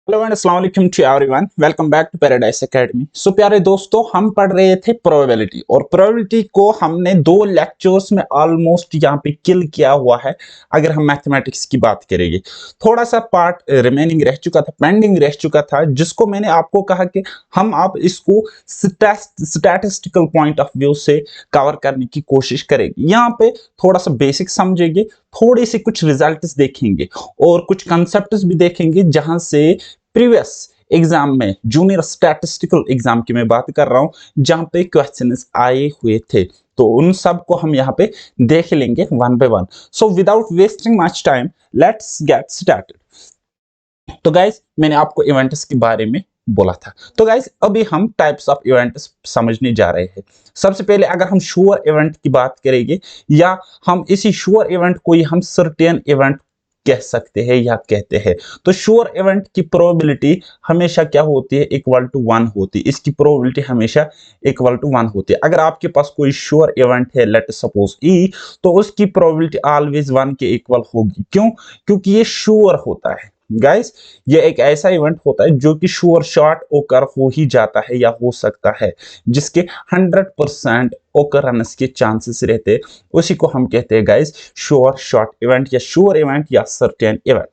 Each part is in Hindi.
हेलो एंड अस्सलाम वालेकुम to everyone, welcome back to paradise academy. So प्यारे दोस्तों, हम पढ़ रहे थे प्रोबेबिलिटी और प्रोबेबिलिटी को हमने दो लेक्चर्स में ऑलमोस्ट यहाँ पे किल किया हुआ है। अगर हम मैथमेटिक्स की बात करेंगे, थोड़ा सा पार्ट रिमेनिंग रह चुका था, पेंडिंग रह चुका था, जिसको मैंने आपको कहा कि हम आप इसको स्टैटिस्टिकल पॉइंट ऑफ व्यू से कवर करने की कोशिश करेंगे। यहाँ पे थोड़ा सा बेसिक समझेंगे, थोड़े से कुछ रिजल्ट्स देखेंगे और कुछ कंसेप्ट्स भी देखेंगे जहां से प्रीवियस एग्जाम में, जूनियर स्टैटिस्टिकल एग्जाम की मैं बात कर रहा हूं, जहां पे क्वेश्चंस आए हुए थे, तो उन सब को हम यहां पे देख लेंगे one by one. So without wasting much time, let's get started. तो गाइस, मैंने आपको इवेंट्स के बारे में बोला था। तो गाइस, अभी हम टाइप्स ऑफ इवेंट्स समझने जा रहे हैं। सबसे पहले अगर हम श्योर इवेंट की बात करेंगे, या हम इसी श्योर इवेंट को ही हम सर्टेन इवेंट कह सकते हैं या कहते हैं, तो श्योर इवेंट की प्रोबेबिलिटी हमेशा क्या होती है? इक्वल टू 1 होती है। इसकी प्रोबेबिलिटी हमेशा इक्वल टू 1 होती है। अगर आपके पास कोई श्योर इवेंट है, लेट सपोज ई, तो उसकी प्रोबेबिलिटी ऑलवेज 1 के इक्वल होगी। क्यों? क्योंकि ये श्योर होता है गाइस। ये एक ऐसा इवेंट होता है जो कि श्योर शॉट ओकर हो ही जाता है या हो सकता है, जिसके 100% ओकरेंस के चांसेस रहते हैं, उसी को हम कहते हैं गाइस श्योर शॉट इवेंट या श्योर इवेंट या certain event.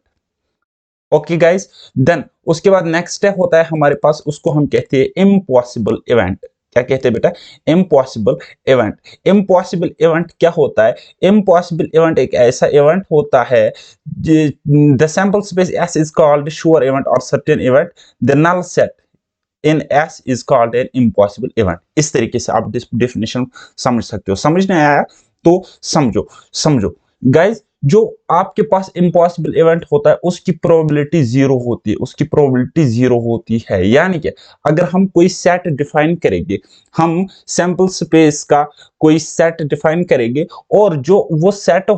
Okay guys, then उसके बाद नेक्स्ट स्टेप होता है हमारे पास, उसको हम कहते हैं इम्पॉसिबल इवेंट। क्या कहते हैं बेटा? Impossible event. इम्पॉसिबल इवेंट क्या होता है? इम्पॉसिबल इवेंट एक ऐसा इवेंट होता है, the sample space S is called sure event और certain event, the null set in S is called an impossible event. इस तरीके से आप डेफिनेशन समझ सकते हो। समझ नहीं आया तो समझो समझो गाइज। जो आपके पास इम्पॉसिबल इवेंट होता है उसकी प्रोबेबिलिटी जीरो होती है, उसकी प्रोबेबिलिटी जीरो होती है। यानी कि अगर हम कोई सेट डिफाइन करेंगे, हम सैंपल स्पेस का कोई सेट डिफाइन करेंगे, और जो वो सेट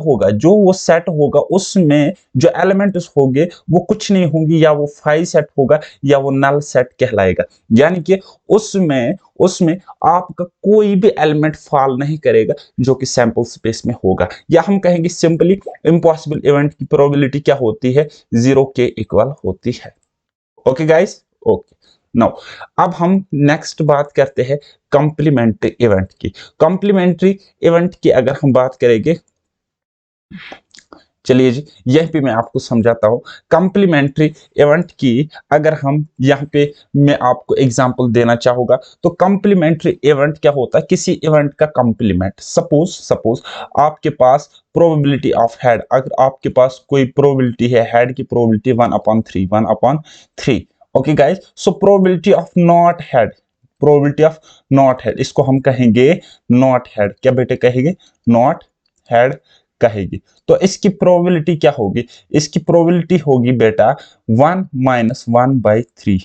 होगा उसमें जो एलिमेंट्स होंगे वो कुछ नहीं होंगे, या वो फाई सेट होगा या वो नल सेट कहलाएगा। यानी कि उसमें उसमें आपका कोई भी एलिमेंट फॉल नहीं करेगा जो कि सैंपल स्पेस में होगा, या हम कहेंगे सिंपली इम्पॉसिबल इवेंट की प्रोबेबिलिटी क्या होती है? 0 के इक्वल होती है। Okay guys, okay. नाउ अब हम नेक्स्ट बात करते हैं कॉम्प्लीमेंट्री इवेंट की। कॉम्प्लीमेंट्री इवेंट की अगर हम बात करेंगे, चलिए जी, यह भी मैं आपको समझाता हूं। कॉम्प्लीमेंट्री इवेंट की अगर हम यहाँ पे मैं आपको एग्जांपल देना चाहूंगा, तो कॉम्प्लीमेंट्री इवेंट क्या होता है? किसी इवेंट का कॉम्प्लीमेंट। सपोज आपके पास प्रोबेबिलिटी ऑफ हेड, अगर आपके पास कोई प्रोबेबिलिटी है, हेड की probability 1/3 okay guys. So probability of not head, probability of not head, इसको हम कहेंगे नॉट हेड। क्या बेटे कहेंगे? नॉट हेड कहेगी। तो इसकी प्रोबेबिलिटी क्या होगी? इसकी प्रोबेबिलिटी होगी बेटा 1 - 1/3।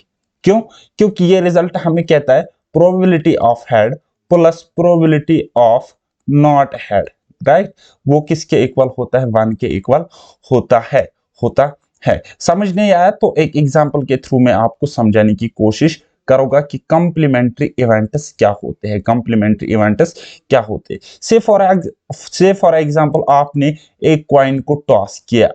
क्यों? क्योंकि ये रिजल्ट हमें कहता है probability of head plus probability of not head, right? वो किसके इक्वल होता है? 1 के इक्वल होता है। समझ नहीं आया तो एक एग्जांपल के थ्रू मैं आपको समझाने की कोशिश करूंगा कि कॉम्प्लीमेंट्री इवेंट्स क्या होते हैं। कॉम्प्लीमेंट्री इवेंट्स क्या होते हैं? से फॉर एग्जांपल आपने एक कॉइन को टॉस किया,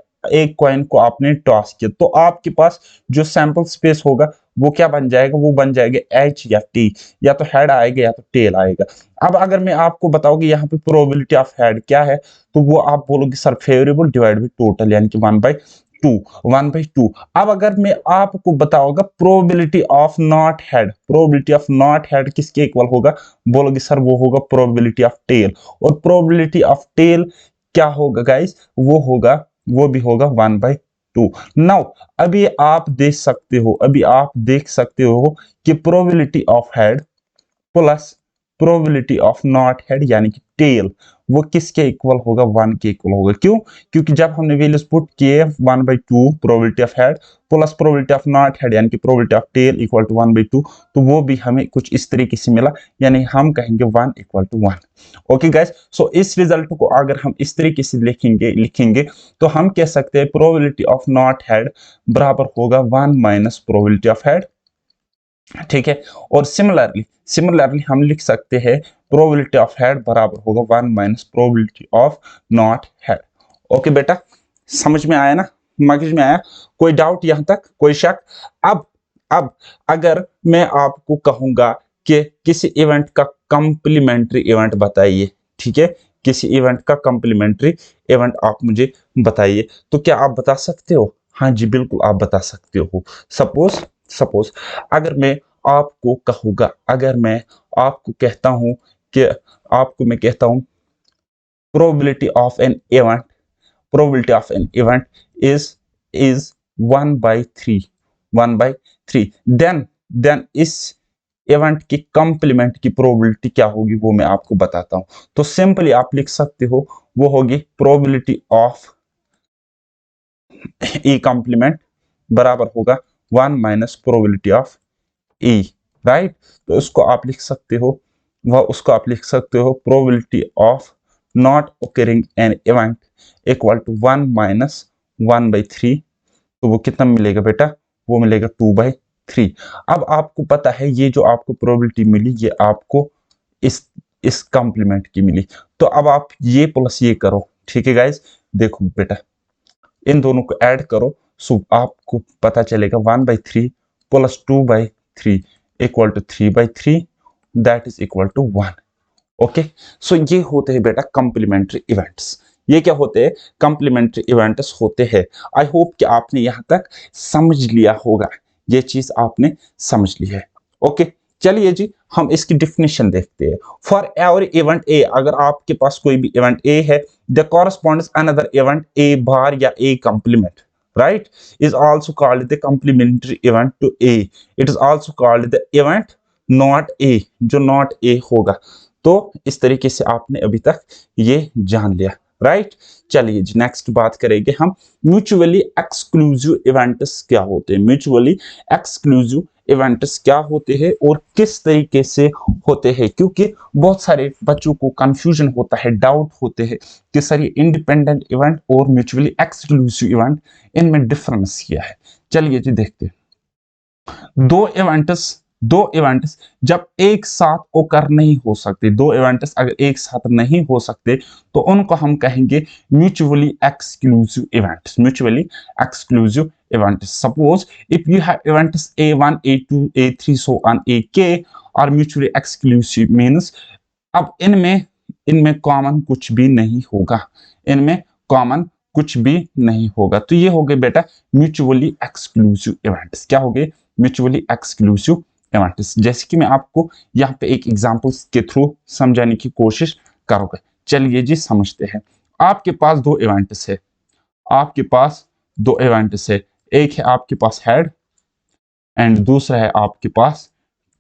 तो आपके पास जो सैंपल स्पेस होगा वो क्या बन जाएगा? वो बन जाएगा एच या टी, या तो हेड आएगा या तो टेल आएगा। अब अगर मैं आपको बताऊं कि यहाँ पे प्रोबेबिलिटी ऑफ हेड क्या है, तो वो आप बोलोगे sir favourable divide by total, यानी कि 1/2। अब अगर मैं आपको बताऊंगा प्रोबेबिलिटी ऑफ नॉट हेड, किसके इक्वल होगा? बोलोगे सर वो होगा प्रोबेबिलिटी ऑफ टेल, और प्रोबेबिलिटी ऑफ टेल क्या होगा गाइस? वो भी होगा 1/2। नाउ अभी आप देख सकते हो कि probability of head plus probability of not head यानी कि टेल, वो किसके इक्वल होगा? 1 के इक्वल होगा। क्यों? क्योंकि जब हमने वैल्यूज पुट किए 1/2 probability of head plus probability of not head यानी कि probability of tail equal to 1/2, तो वो भी हमें कुछ इस तरीके से मिला, यानी हम कहेंगे 1 = 1। ओके गाइस, सो इस रिजल्ट को अगर हम इस तरीके से लिखेंगे तो हम कह सकते हैं प्रोबेबिलिटी ऑफ नॉट हेड बराबर होगा 1 - प्रोबेबिलिटी ऑफ हेड, ठीक है। और सिमिलरली हम लिख सकते हैं प्रोबेबिलिटी ऑफ हेड बराबर होगा 1 - probability of not head. Okay बेटा, समझ में आया ना? मगज में आया? कोई डाउट यहां तक, कोई शक? अब अगर मैं आपको कहूंगा कि किसी इवेंट का कंप्लीमेंट्री इवेंट बताइए, ठीक है, किसी इवेंट का कंप्लीमेंट्री इवेंट आप मुझे बताइए, तो क्या आप बता सकते हो? हाँ जी, बिल्कुल आप बता सकते हो। सपोज सपोज अगर मैं आपको कहूंगा, अगर मैं आपको कहता हूं कि आपको मैं कहता हूं probability of an event, probability of an event is 1/3, 1/3, then इस इवेंट की कंप्लीमेंट की प्रोबेबिलिटी क्या होगी वो मैं आपको बताता हूं। तो सिंपली आप लिख सकते हो, वो होगी प्रोबेबिलिटी ऑफ ई कंप्लीमेंट बराबर होगा 1 minus probability of E, right. तो उसको आप लिख सकते हो, वह उसको आप लिख सकते हो probability of not occurring an event equal to 1 minus 1/3। तो वो कितना मिलेगा बेटा? वो मिलेगा 2/3। अब आपको पता है ये जो आपको प्रोबेबिलिटी मिली ये आपको इस इस कंप्लीमेंट की मिली। तो अब आप ये प्लस ये करो, ठीक है गाइस। देखो बेटा, इन दोनों को ऐड करो, सो आपको पता चलेगा 1/3 plus 2/3 equal to 3/3, that is equal to 1। Okay, so ये होते हैं बेटा कंप्लीमेंट्री इवेंट्स। ये क्या होते हैं? कंप्लीमेंट्री इवेंट्स होते हैं। आई होप कि आपने यहां तक समझ लिया होगा, ये चीज आपने समझ ली है। ओके, चलिए जी हम इसकी डिफिनेशन देखते हैं। फॉर एवरी इवेंट ए, अगर आपके पास कोई भी इवेंट ए है, the corresponds another event A bar या A complement, right, is also called the complementary event to A. It is also called the event not A, जो नॉट ए होगा। तो इस तरीके से आपने अभी तक ये जान लिया, राइट। चलिए जी नेक्स्ट बात करेंगे हम, म्यूचुअली एक्सक्लूसिव इवेंट्स क्या होते हैं। म्यूचुअली एक्सक्लूसिव इवेंट्स क्या होते हैं और किस तरीके से होते हैं, क्योंकि बहुत सारे बच्चों को कंफ्यूजन होता है, डाउट होते हैं कि सर ये इंडिपेंडेंट इवेंट और म्यूचुअली एक्सक्लूसिव इवेंट, इनमें डिफरेंस क्या है। चलिए जी देखते हैं। दो इवेंट्स जब एक साथ ओकर नहीं हो सकते, दो इवेंट्स अगर एक साथ नहीं हो सकते तो उनको हम कहेंगे mutually exclusive events. Mutually exclusive events, suppose if you have events A1 A2 A3 so on AK और म्यूचुअली एक्सक्लूसिव मींस अब इनमें इनमें कॉमन कुछ भी नहीं होगा, इनमें कॉमन कुछ भी नहीं होगा। तो ये हो गए बेटा म्यूचुअली एक्सक्लूसिव इवेंट्स। क्या हो गए? Mutually exclusive events. जैसे कि मैं आपको यहाँ पे एक एग्जांपल्स के थ्रू समझाने की कोशिश करूंगा। चलिए जी समझते हैं। आपके पास दो इवेंट्स है, आपके पास दो इवेंट्स है, एक है आपके पास हेड एंड दूसरा है आपके पास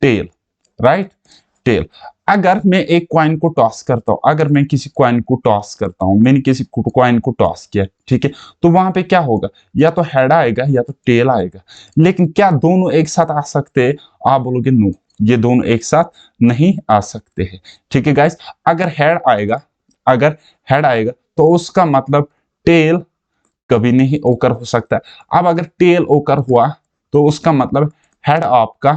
टेल, राइट, टेल। अगर मैं एक कॉइन को टॉस करता हूं, अगर मैं किसी कॉइन को टॉस करता हूं, मैंने किसी कॉइन को टॉस किया, ठीक है, तो वहां पे क्या होगा? या तो हेड आएगा या तो टेल आएगा। लेकिन क्या दोनों एक साथ आ सकते हैं? आप बोलोगे नो, ये दोनों एक साथ नहीं आ सकते हैं, ठीक है गाइस। अगर हेड आएगा, अगर हेड आएगा तो उसका मतलब टेल कभी नहीं ओकर हो सकता है। अब अगर टेल ओकर हुआ तो उसका मतलब हेड आपका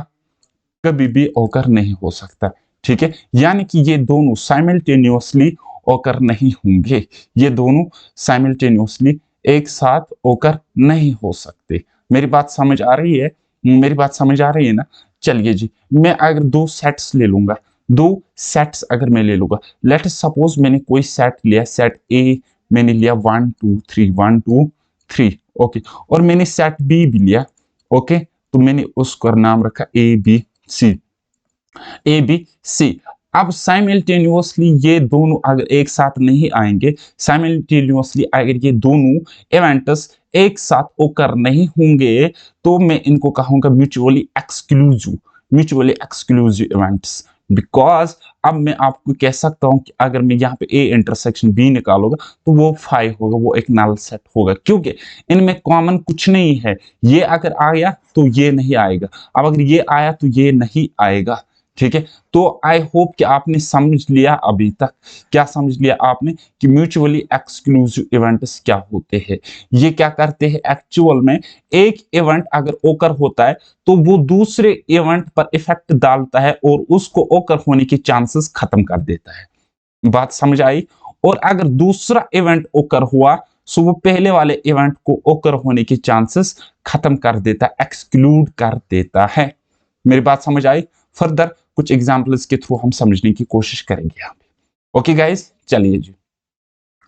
कभी भी ओकर नहीं हो सकता, ठीक है। यानी कि ये दोनों साइमल्टेनियसली ओकर नहीं होंगे, ये दोनों साइमल्टेनियसली एक साथ ओकर नहीं हो सकते। मेरी बात समझ आ रही है? मेरी बात समझ आ रही है ना? चलिए जी, मैं अगर दो सेट्स ले लूंगा, दो सेट्स अगर मैं ले लूंगा, लेट सपोज मैंने कोई सेट लिया, सेट ए मैंने लिया 1 2 3 1 2 3, ओके, और मैंने सेट बी भी लिया, ओके, तो मैंने उसका नाम रखा ABC, ABC। अब साइमल्टेनियसली ये दोनों अगर एक साथ नहीं आएंगे, साइमल्टेनियसली अगर ये दोनों इवेंट्स एक साथ ओकर नहीं होंगे, तो मैं इनको कहूंगा mutually exclusive, mutually exclusive events. Because अब मैं आपको कह सकता हूं कि अगर मैं यहाँ पे A इंटरसेक्शन B निकालूंगा तो वो 5 होगा, वो एक नल सेट होगा, क्योंकि इनमें कॉमन कुछ नहीं है। ये अगर आया तो ये नहीं आएगा, अब अगर ये आया तो ये नहीं आएगा, ठीक है। तो आई होप कि आपने समझ लिया अभी तक। क्या समझ लिया आपने? कि म्यूचुअली एक्सक्लूसिव इवेंट्स क्या होते हैं। ये क्या करते हैं एक्चुअल में, एक इवेंट अगर ओकर होता है तो वो दूसरे इवेंट पर इफेक्ट डालता है और उसको ओकर होने के चांसेस खत्म कर देता है। बात समझ आई? और अगर दूसरा इवेंट ओकर हुआ सो वो पहले वाले इवेंट को ओकर होने के चांसेस खत्म कर देता है, एक्सक्लूड कर देता है। मेरी बात समझ आई? फर्दर कुछ एग्जांपल्स के थ्रू हम समझने की कोशिश करेंगे यहाँ पे। ओके गाइस, चलिए जी।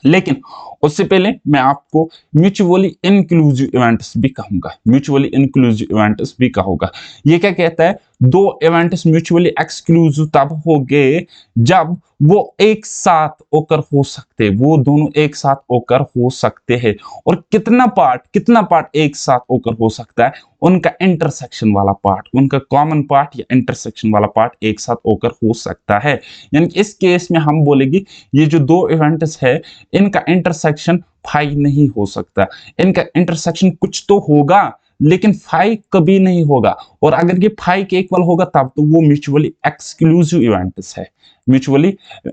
लेकिन उससे पहले मैं आपको म्यूचुअली इंक्लूसिव इवेंट्स भी कहूंगा, म्यूचुअली इंक्लूसिव इवेंट्स भी कहूंगा। ये क्या कहता है? दो इवेंट्स म्यूचुअली एक्सक्लूसिव तब हो गए जब वो एक साथ ओकर हो सकते, वो दोनों एक साथ ओकर हो सकते हैं। और कितना पार्ट एक साथ ओकर हो सकता है? उनका इंटरसेक्शन वाला पार्ट, उनका कॉमन पार्ट या इंटरसेक्शन वाला पार्ट एक साथ ओकर हो सकता है। यानी कि इस केस में हम बोलेंगे ये जो दो इवेंट्स है इनका इंटरसेक्शन फाई नहीं हो सकता, इनका इंटरसेक्शन कुछ तो होगा लेकिन फाई कभी नहीं होगा। और अगर ये फाई के इक्वल होगा तब तो वो म्यूचुअली एक्सक्लूसिव इवेंट्स है, म्यूचुअली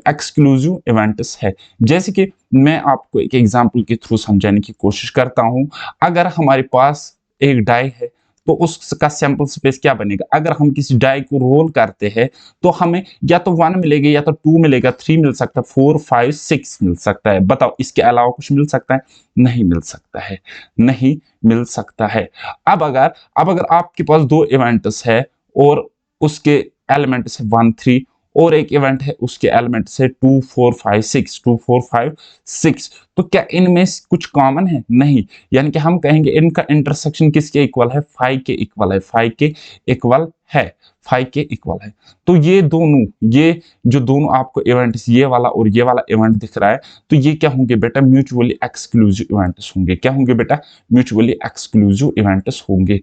एक्सक्लूसिव इवेंट्स है। जैसे कि मैं आपको एक एग्जांपल के थ्रू समझाने की कोशिश करता हूं। अगर हमारे पास एक डाई है तो उसका सैंपल स्पेस क्या बनेगा? अगर हम किसी डाई को रोल करते हैं तो हमें या तो 1 मिलेगा या तो 2 मिलेगा, 3 मिल सकता है, 4 5 6 मिल सकता है। बताओ इसके अलावा कुछ मिल सकता है? नहीं मिल सकता है, नहीं मिल सकता है। अब अगर आपके पास दो इवेंट्स है और उसके एलिमेंट्स है 1 3 और एक इवेंट है उसके एलिमेंट्स है 2 4 5 6, 2 4 5 6, तो क्या इनमें कुछ कॉमन है? नहीं। यानी कि हम कहेंगे इनका इंटरसेक्शन किसके इक्वल है? फाई के इक्वल है, फाई के इक्वल है, फाई के इक्वल है। तो ये दोनों, ये जो दोनों आपको इवेंट्स, ये वाला और ये वाला इवेंट दिख रहा है, तो ये क्या होंगे बेटा? म्यूचुअली एक्सक्लूसिव इवेंट्स होंगे। क्या होंगे बेटा? म्यूचुअली एक्सक्लूसिव इवेंट्स होंगे।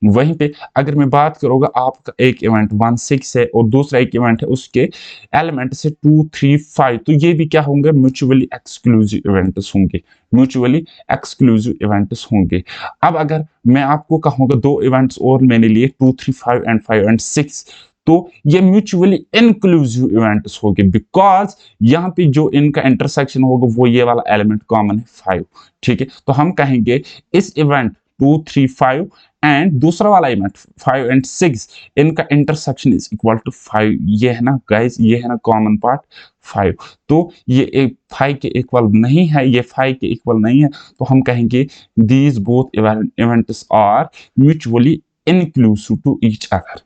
वहीं पे अगर मैं बात करूंगा, आपका एक इवेंट 1 6 है और दूसरा एक इवेंट है उसके एलिमेंट से 2 3 5, तो ये भी क्या होंगे? म्यूचुअली एक्सक्लूसिव इवेंट्स होंगे, म्यूचुअली एक्सक्लूसिव इवेंट्स होंगे। अब अगर मैं आपको कहूंगा दो इवेंट्स और मैंने लिए 2 3 5 एंड 5 एंड 6, तो ये म्यूचुअली इंक्लूसिव इवेंट्स होंगे, बिकॉज यहाँ पे जो इनका इंटरसेक्शन होगा वो ये वाला एलिमेंट कॉमन है 5। ठीक है, तो हम कहेंगे इस इवेंट 2 3 5 एंड दूसरा वाला इवेंट 5 एंड 6, इनका इंटरसेक्शन इज इक्वल टू 5। ये है ना गाइस, ये है ना कॉमन पार्ट 5। तो ये एक 5 के इक्वल नहीं है, ये 5 के इक्वल नहीं है, तो हम कहेंगे these both events are mutually inclusive to each other,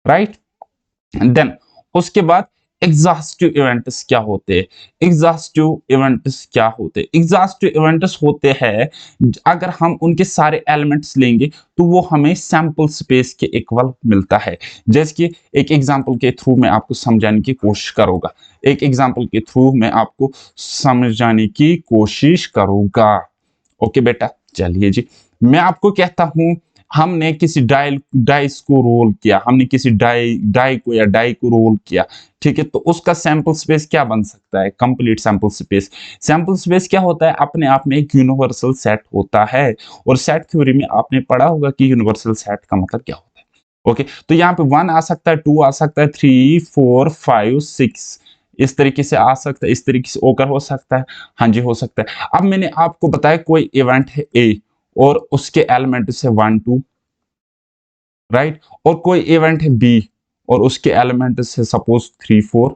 right. Then उसके बाद एग्जॉस्टिव इवेंट्स क्या होते हैं? एग्जॉस्टिव इवेंट्स क्या होते हैं? एग्जॉस्टिव इवेंट्स होते हैं अगर हम उनके सारे एलिमेंट्स लेंगे तो वो हमें सैंपल स्पेस के इक्वल मिलता है। जैसे कि एक एग्जांपल के थ्रू मैं आपको समझाने की कोशिश करूंगा, एक एग्जांपल के थ्रू मैं आपको समझाने की कोशिश करूंगा। ओके बेटा, चलिए जी। मैं आपको कहता हूं हमने किसी डाइस को रोल किया, हमने किसी डाई को या डाई को रोल किया, ठीक है, तो उसका सैंपल स्पेस क्या बन सकता है? Complete sample space. Sample space क्या होता है? अपने आप में एक यूनिवर्सल सेट होता है, और सेट थ्योरी में आपने पढ़ा होगा कि यूनिवर्सल सेट का मतलब क्या होता है। ओके, तो यहाँ पे 1 आ सकता है, 2 आ सकता है, 3 4 5 6 इस तरीके से आ सकता है, इस तरीके से ओकर हो सकता है। हाँ जी, हो सकता है। अब मैंने आपको बताया कोई इवेंट है ए और उसके एलिमेंट से 1 2, राइट, और कोई इवेंट है बी और उसके एलिमेंट से सपोज 3 4।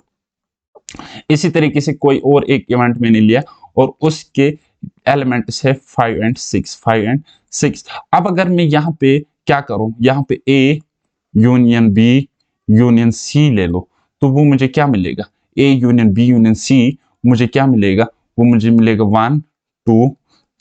इसी तरीके से कोई और एक इवेंट मैंने लिया और उसके एलिमेंट है 5 एंड 6, 5 एंड 6। अब अगर मैं यहाँ पे क्या करूं, यहाँ पे A union B union C ले लो, तो वो मुझे क्या मिलेगा? A union B union C मुझे क्या मिलेगा? वो मुझे मिलेगा 1 2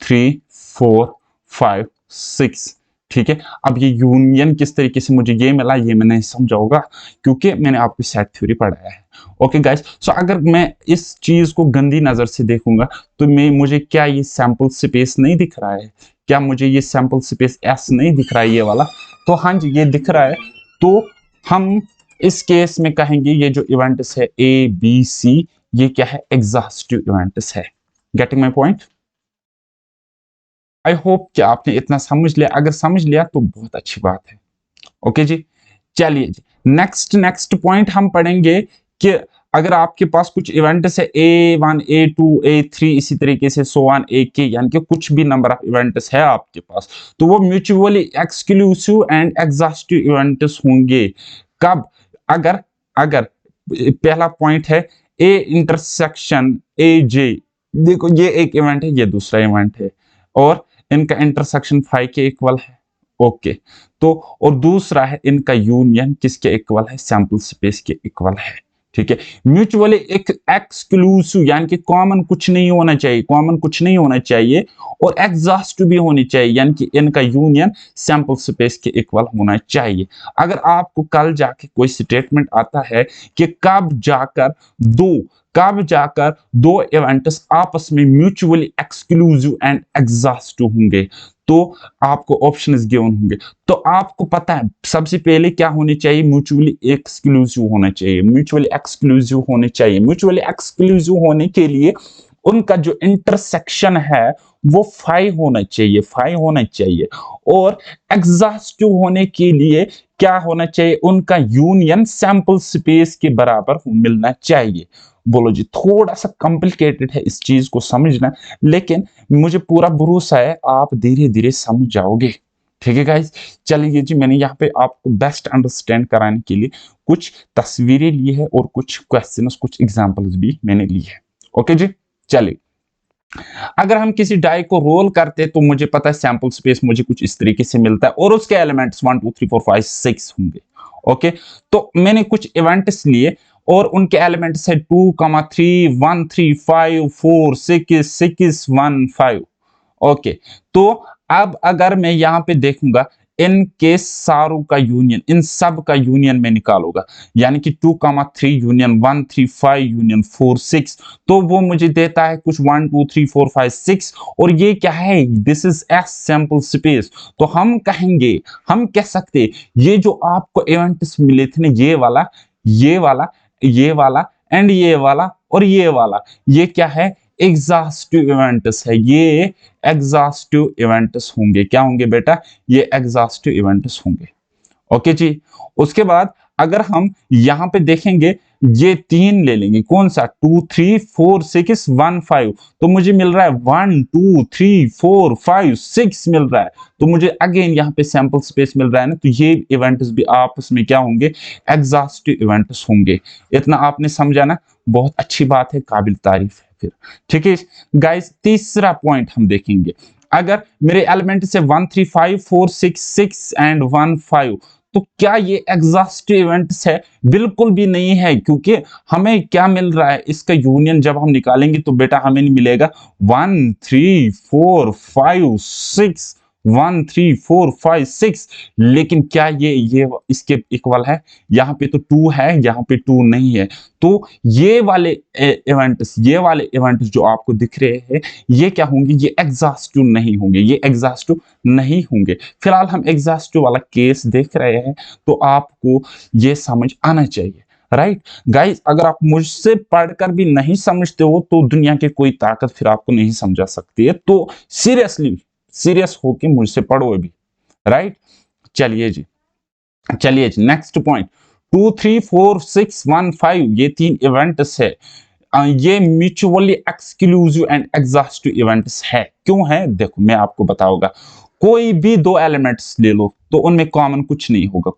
3 4 5 6। ठीक है, अब ये यूनियन किस तरीके से मुझे ये मिला ये मैं नहीं समझाऊंगा क्योंकि मैंने आपको सेट थ्योरी पढ़ाया है। ओके गाइस, सो अगर मैं इस चीज को गंदी नजर से देखूंगा तो मुझे क्या ये सैंपल स्पेस नहीं दिख रहा है? क्या मुझे ये सैंपल स्पेस एस नहीं दिख रहा है ये वाला? तो हाँ जी, ये दिख रहा है। तो हम इस केस में कहेंगे ये जो इवेंट्स है ए बी सी, ये क्या है? एग्जॉस्टिव इवेंट्स है। Getting my point? I hope कि आपने इतना समझ लिया। अगर समझ लिया तो बहुत अच्छी बात है। ओके जी, चलिए जी। नेक्स्ट पॉइंट हम पढ़ेंगे कि अगर आपके पास कुछ इवेंट्स है A1 A2 A3 इसी तरीके से सो ऑन AK, यानी कि कुछ भी नंबर ऑफ इवेंट्स है आपके पास, तो वो mutually exclusive and exhaustive events होंगे। कब? अगर अगर पहला पॉइंट है A इंटरसेक्शन AJ देखो ये एक इवेंट है, ये दूसरा इवेंट है, और इनका इंटरसेक्शन फाई के इक्वल है। ओके, तो और दूसरा है इनका यूनियन किसके इक्वल है, सैंपल स्पेस के इक्वल है। ठीक है, म्यूचुअली एक एक्सक्लूसिव यानी कि कॉमन कुछ नहीं होना चाहिए, कॉमन कुछ नहीं होना चाहिए, और एग्जॉस्टिव भी होनी चाहिए, यानी कि इनका यूनियन सैंपल स्पेस के इक्वल होना चाहिए। अगर आपको कल जाके कोई स्टेटमेंट आता है कि कब जाकर दो इवेंट्स आपस में म्यूचुअली एक्सक्लूसिव एंड एग्जॉस्टिव होंगे, तो आपको ऑप्शंस गिवन होंगे। तो आपको पता है सबसे पहले क्या होनी चाहिए, म्यूचुअली एक्सक्लूसिव होना चाहिए, म्यूचुअली एक्सक्लूसिव होने चाहिए। म्यूचुअली एक्सक्लूसिव होने के लिए उनका जो इंटरसेक्शन है वो फाइव होना चाहिए, फाइव होना चाहिए। और एग्जॉस्टिव होने के लिए क्या होना चाहिए, उनका यूनियन सैंपल स्पेस के बराबर मिलना चाहिए। बोलो जी, थोड़ा सा कॉम्प्लिकेटेड है इस चीज को समझना, लेकिन मुझे पूरा भरोसा है आप धीरे धीरे समझ जाओगे। ठीक है गाइस, चलिए जी, मैंने यहाँ पे आपको बेस्ट अंडरस्टैंड कराने के लिए कुछ तस्वीरें ली है और कुछ क्वेश्चंस, कुछ एग्जांपल्स भी मैंने ली है। ओके जी, चलिए। अगर हम किसी डाई को रोल करते तो मुझे पता है सैंपल स्पेस मुझे कुछ इस तरीके से मिलता है, और उसके एलिमेंट्स 1 2 3 4 5 6 होंगे। ओके, तो मैंने कुछ इवेंट्स लिए और उनके एलिमेंट्स है 2 3 1 3 5 4 6 6 1 5। ओके, तो अब अगर मैं यहां पे देखूंगा इनके सारों का यूनियन, इन सब का यूनियन मैं निकालूंगा, यानी कि 2 3 यूनियन 1 3 5 यूनियन 4 6, तो वो मुझे देता है कुछ 1 2 3 4 5 6। और ये क्या है, this is S sample space. तो हम कहेंगे, हम कह सकते ये जो आपको इवेंट्स मिले थे ना, ये वाला ये वाला एंड ये वाला और ये वाला, ये क्या है, एग्जॉस्टिव इवेंट्स है। ये एग्जॉस्टिव इवेंट्स होंगे, क्या होंगे बेटा, ये एग्जॉस्टिव इवेंट्स होंगे। ओके जी, उसके बाद अगर हम यहां पे देखेंगे, ये तीन ले लेंगे, कौन सा, 2 3 4 6 1 5, तो मुझे मिल रहा है 1 2 3 4 5 6 मिल रहा है। तो मुझे अगेन यहाँ पे सैंपल स्पेस मिल रहा है ना, तो ये इवेंट्स भी आपस में क्या होंगे, एग्जॉस्टिव इवेंट्स होंगे। इतना आपने समझा ना, बहुत अच्छी बात है, काबिल तारीफ है फिर। ठीक है गाइस, तीसरा पॉइंट हम देखेंगे। अगर मेरे एलिमेंट से 1 3 5 4 6 6 एंड 1 5, तो क्या ये एग्जॉस्टिव इवेंट्स है, बिल्कुल भी नहीं है, क्योंकि हमें क्या मिल रहा है, इसका यूनियन जब हम निकालेंगे तो बेटा हमें नहीं मिलेगा 1 3 4 5 6 1 3 4 5 6, लेकिन क्या ये इसके इक्वल है, यहाँ पे तो 2 है, यहाँ पे 2 नहीं है। तो ये वाले इवेंट्स, ये वाले इवेंट्स जो आपको दिख रहे हैं, ये क्या होंगे, ये एग्जॉस्टिव नहीं होंगे, ये एग्जॉस्टिव नहीं होंगे। फिलहाल हम एग्जॉस्टिव वाला केस देख रहे हैं, तो आपको ये समझ आना चाहिए। राइट गाइस, अगर आप मुझसे पढ़कर भी नहीं समझते हो तो दुनिया की कोई ताकत फिर आपको नहीं समझा सकती है। तो सीरियसली, सीरियस होके मुझसे पढ़ो अभी। राइट, चलिए जी, चलिए जी, नेक्स्ट पॉइंट, 2 3 4 6 1 5, ये तीन इवेंट्स है, ये mutually exclusive and exhaustive events है। क्यों है, देखो मैं आपको बताऊंगा। कोई भी दो एलिमेंट्स ले लो तो उनमें कॉमन कुछ नहीं होगा,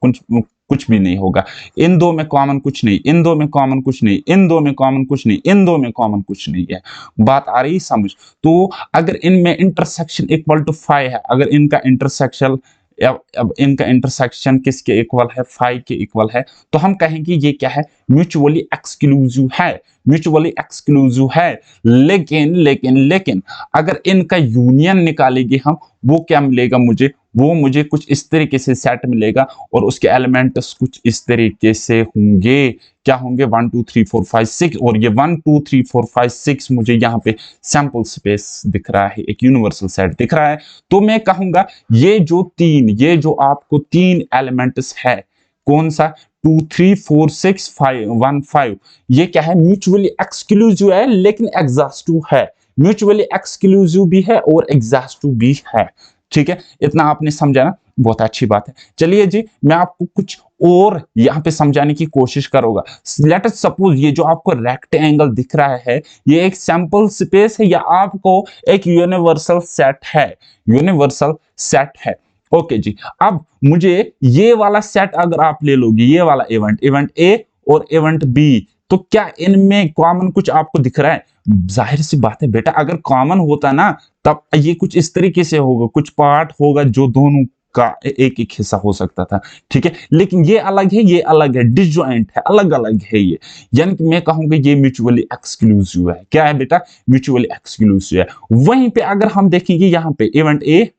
कुछ भी नहीं होगा। इन दो में कॉमन कुछ नहीं, इन दो में कॉमन कुछ नहीं, इन दो में कॉमन कुछ नहीं, इन दो में कॉमन कुछ नहीं है। बात आ रही समझ। तो अगर इनमें इंटरसेक्शन इक्वल टू 5 है, अगर इनका इंटरसेक्शन, अब इनका इंटरसेक्शन किसके इक्वल है, 5 के इक्वल है, तो हम कहेंगे ये क्या है, म्यूचुअली एक्सक्लूसिव है, म्यूचुअली एक्सक्लूसिव है। लेकिन अगर इनका यूनियन निकालेंगे हम, वो क्या मिलेगा मुझे, वो मुझे कुछ इस तरीके से सेट मिलेगा, और उसके एलिमेंट्स कुछ इस तरीके से होंगे। क्या होंगे, 1 2 3 4 5 6, और ये 1 2 3 4 5 6 मुझे यहाँ पे सैंपल स्पेस दिख रहा है, एक यूनिवर्सल सेट दिख रहा है। तो मैं कहूंगा ये जो आपको तीन एलिमेंट्स है, कौन सा, 2 3 4 6 5 1 5, ये क्या है, म्यूचुअली एक्सक्लूसिव है लेकिन एग्जॉस्टिव है, म्यूचुअली एक्सक्लूसिव भी है और एग्जॉस्टिव भी है। ठीक है, इतना आपने समझा ना, बहुत अच्छी बात है। चलिए जी, मैं आपको कुछ और यहाँ पे समझाने की कोशिश करूंगा। लेट अस सपोज ये जो आपको रेक्टेंगल दिख रहा है, ये एक सैंपल स्पेस है या आपको एक यूनिवर्सल सेट है, यूनिवर्सल सेट है। ओके जी, अब मुझे ये वाला सेट अगर आप ले लोगे, ये वाला इवेंट, इवेंट ए और इवेंट बी, तो क्या इनमें कॉमन कुछ आपको दिख रहा है? जाहिर सी बात है बेटा, अगर कॉमन होता ना तब ये कुछ इस तरीके से होगा, कुछ पार्ट होगा जो दोनों का एक एक हिस्सा हो सकता था, ठीक है। लेकिन ये अलग है, ये अलग है, डिसजॉइंट है, अलग अलग है ये। यानी कि मैं कहूंगा ये म्यूचुअली एक्सक्लूसिव है। क्या है बेटा? म्यूचुअली एक्सक्लूसिव है। वहीं पे अगर हम देखेंगे यहाँ पे इवेंट ए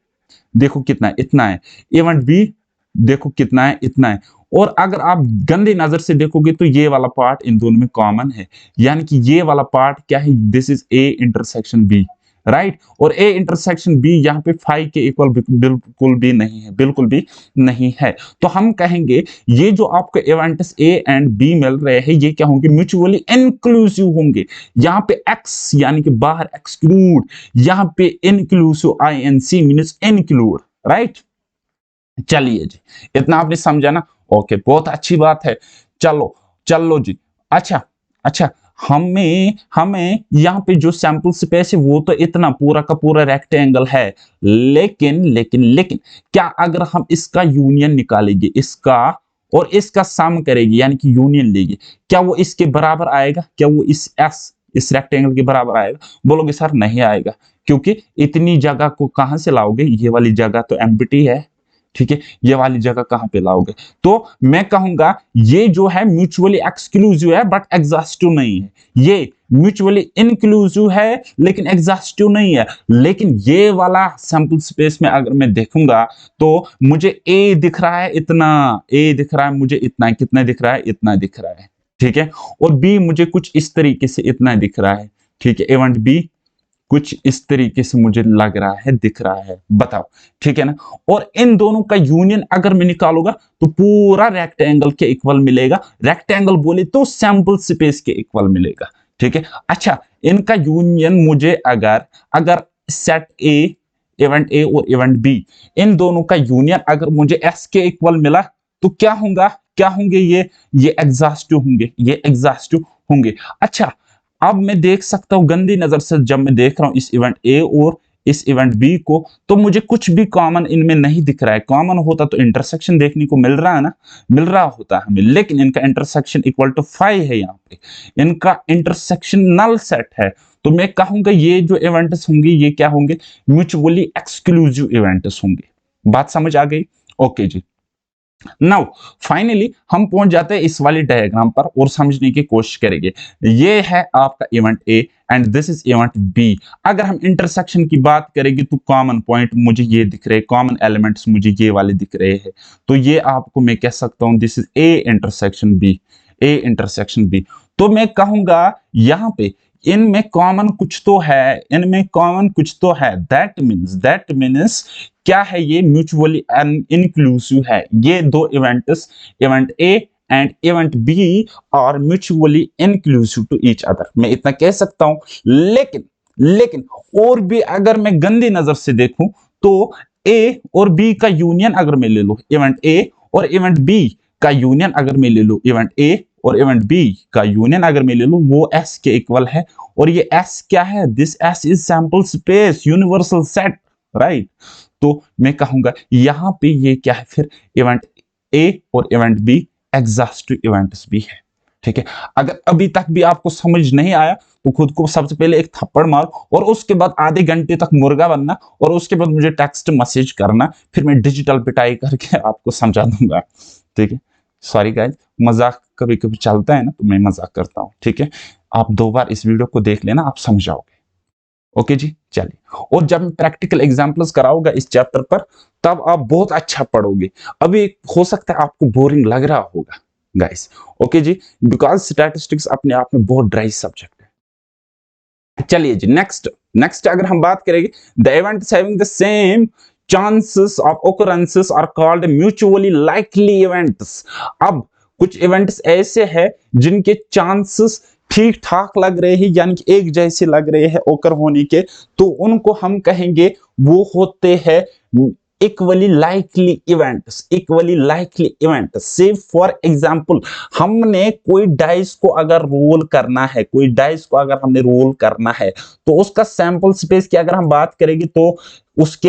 देखो कितना है, इतना है। इवेंट बी देखो कितना है, इतना है। और अगर आप गंदी नजर से देखोगे तो ये वाला पार्ट इन दोनों में कॉमन है। यानी कि ये वाला पार्ट क्या है? This is A intersection B, right. और ए इंटरसेक्शन बी यहाँ पे 5 के इक्वल बिल्कुल भी नहीं है, बिल्कुल भी नहीं है। तो हम कहेंगे ये जो आपको इवेंट्स ए एंड बी मिल रहे हैं ये क्या होंगे? म्यूचुअली इंक्लूसिव होंगे। यहाँ पे एक्स यानी कि बाहर एक्सक्लूड, यहाँ पे inclusive I N C means include, right. चलिए जी, इतना आपने समझा ना? ओके, बहुत अच्छी बात है। चलो चलो जी। अच्छा अच्छा, हमें हमें यहाँ पे जो सैंपल स्पेस है वो तो इतना पूरा का पूरा रेक्टेंगल है। लेकिन लेकिन लेकिन क्या अगर हम इसका यूनियन निकालेंगे, इसका और इसका सम करेंगे यानी कि यूनियन लेंगे, क्या वो इसके बराबर आएगा? क्या वो इस रेक्टेंगल के बराबर आएगा? बोलोगे सर नहीं आएगा, क्योंकि इतनी जगह को कहां से लाओगे? ये वाली जगह तो एम्प्टी है, ठीक है। ये वाली जगह कहां पे लाओगे? तो मैं कहूंगा ये जो है म्यूचुअली एक्सक्लूसिव है बट एग्जॉस्टिव नहीं है। ये म्यूचुअली इंक्लूसिव है लेकिन एग्जॉस्टिव नहीं है। लेकिन ये वाला सैंपल स्पेस में अगर मैं देखूंगा तो मुझे ए दिख रहा है इतना, ए दिख रहा है मुझे इतना, कितना दिख रहा है? इतना दिख रहा है, ठीक है। और बी मुझे कुछ इस तरीके से इतना दिख रहा है, ठीक है। इवेंट बी कुछ इस तरीके से मुझे लग रहा है, दिख रहा है, बताओ, ठीक है ना। और इन दोनों का यूनियन अगर मैं निकालूंगा तो पूरा रेक्टेंगल के इक्वल मिलेगा। रेक्टेंगल बोले तो सैंपल स्पेस के इक्वल मिलेगा, ठीक है। अच्छा, इनका यूनियन मुझे अगर अगर सेट ए, इवेंट ए और इवेंट बी, इन दोनों का यूनियन अगर मुझे एस के इक्वल मिला तो क्या होगा? क्या होंगे ये एग्जॉस्टिव होंगे, ये एग्जॉस्टिव होंगे। अच्छा, अब मैं देख सकता हूं गंदी नजर से, जब मैं देख रहा हूं इस इवेंट ए और इस इवेंट बी को, तो मुझे कुछ भी कॉमन इनमें नहीं दिख रहा है। कॉमन होता तो इंटरसेक्शन देखने को मिल रहा है ना, मिल रहा होता हमें। लेकिन इनका इंटरसेक्शन इक्वल टू 5 है, यहाँ पे इनका इंटरसेक्शन नल सेट है। तो मैं कहूंगा ये जो इवेंट्स होंगे ये क्या होंगे? म्यूचुअली एक्सक्लूसिव इवेंट्स होंगे। बात समझ आ गई? ओके जी। नाउ फाइनली हम पहुंच जाते हैं इस वाली डायग्राम पर और समझने की कोशिश करेंगे। ये है आपका event A and this is event B. अगर हम इंटरसेक्शन की बात करेंगे तो कॉमन पॉइंट मुझे ये दिख रहे हैं, कॉमन एलिमेंट्स मुझे ये वाले दिख रहे हैं। तो ये आपको मैं कह सकता हूं this is A intersection B, A intersection B. तो मैं कहूंगा यहां पे इनमें कॉमन कुछ तो है, इनमें कॉमन कुछ तो है। दैट मीन्स क्या है? ये म्यूचुअली इंक्लूसिव है। ये दो events, event A and event B are mutually inclusive to each other, मैं इतना कह सकता हूं। लेकिन लेकिन और भी अगर मैं गंदी नजर से देखूं तो ए और बी का यूनियन अगर मैं ले लूं, इवेंट ए और इवेंट बी का यूनियन अगर मैं ले लूं, इवेंट ए और इवेंट बी का यूनियन अगर मैं ले लूं, वो एस के इक्वल है। और ये एस क्या है? This S is sample space, universal set, right. तो मैं कहूंगा यहां पे ये क्या है फिर? इवेंट ए और इवेंट बी एग्जॉस्टिव इवेंट्स भी है, ठीक है। अगर अभी तक भी आपको समझ नहीं आया तो खुद को सबसे पहले एक थप्पड़ मारो और उसके बाद आधे घंटे तक मुर्गा बनना और उसके बाद मुझे टेक्स्ट मैसेज करना, फिर मैं डिजिटल पिटाई करके आपको समझा दूंगा, ठीक है। सॉरी गाइस, मजाक कभी कभी चलता है ना, तो मैं मजाक करता हूं, ठीक है। आप 2 बार इस वीडियो को देख लेना, आप समझ जाओगे। ओके जी, चलिए। और जब मैं प्रैक्टिकल एग्जांपल्स कराऊंगा इस चैप्टर पर तब आप बहुत अच्छा पढ़ोगे। अभी हो सकता है आपको बोरिंग लग रहा होगा गाइस, ओके जी, बिकॉज स्टैटिस्टिक्स अपने आप में बहुत ड्राई सब्जेक्ट है। चलिए जी, नेक्स्ट अगर हम बात करेंगे, the events having the same chances of occurrences are called mutually likely events। अब कुछ इवेंट्स ऐसे हैं जिनके चांसेस ठीक ठाक लग रहे हैं, यानी कि एक जैसे लग रहे हैं ओकर होने के, तो उनको हम कहेंगे वो होते हैं equally likely events, equally likely event. से फॉर एग्जांपल, हमने कोई डाइस को अगर रोल करना है, कोई डाइस को अगर हमने रोल करना है तो उसका सैंपल स्पेस की अगर हम बात करेंगे तो उसके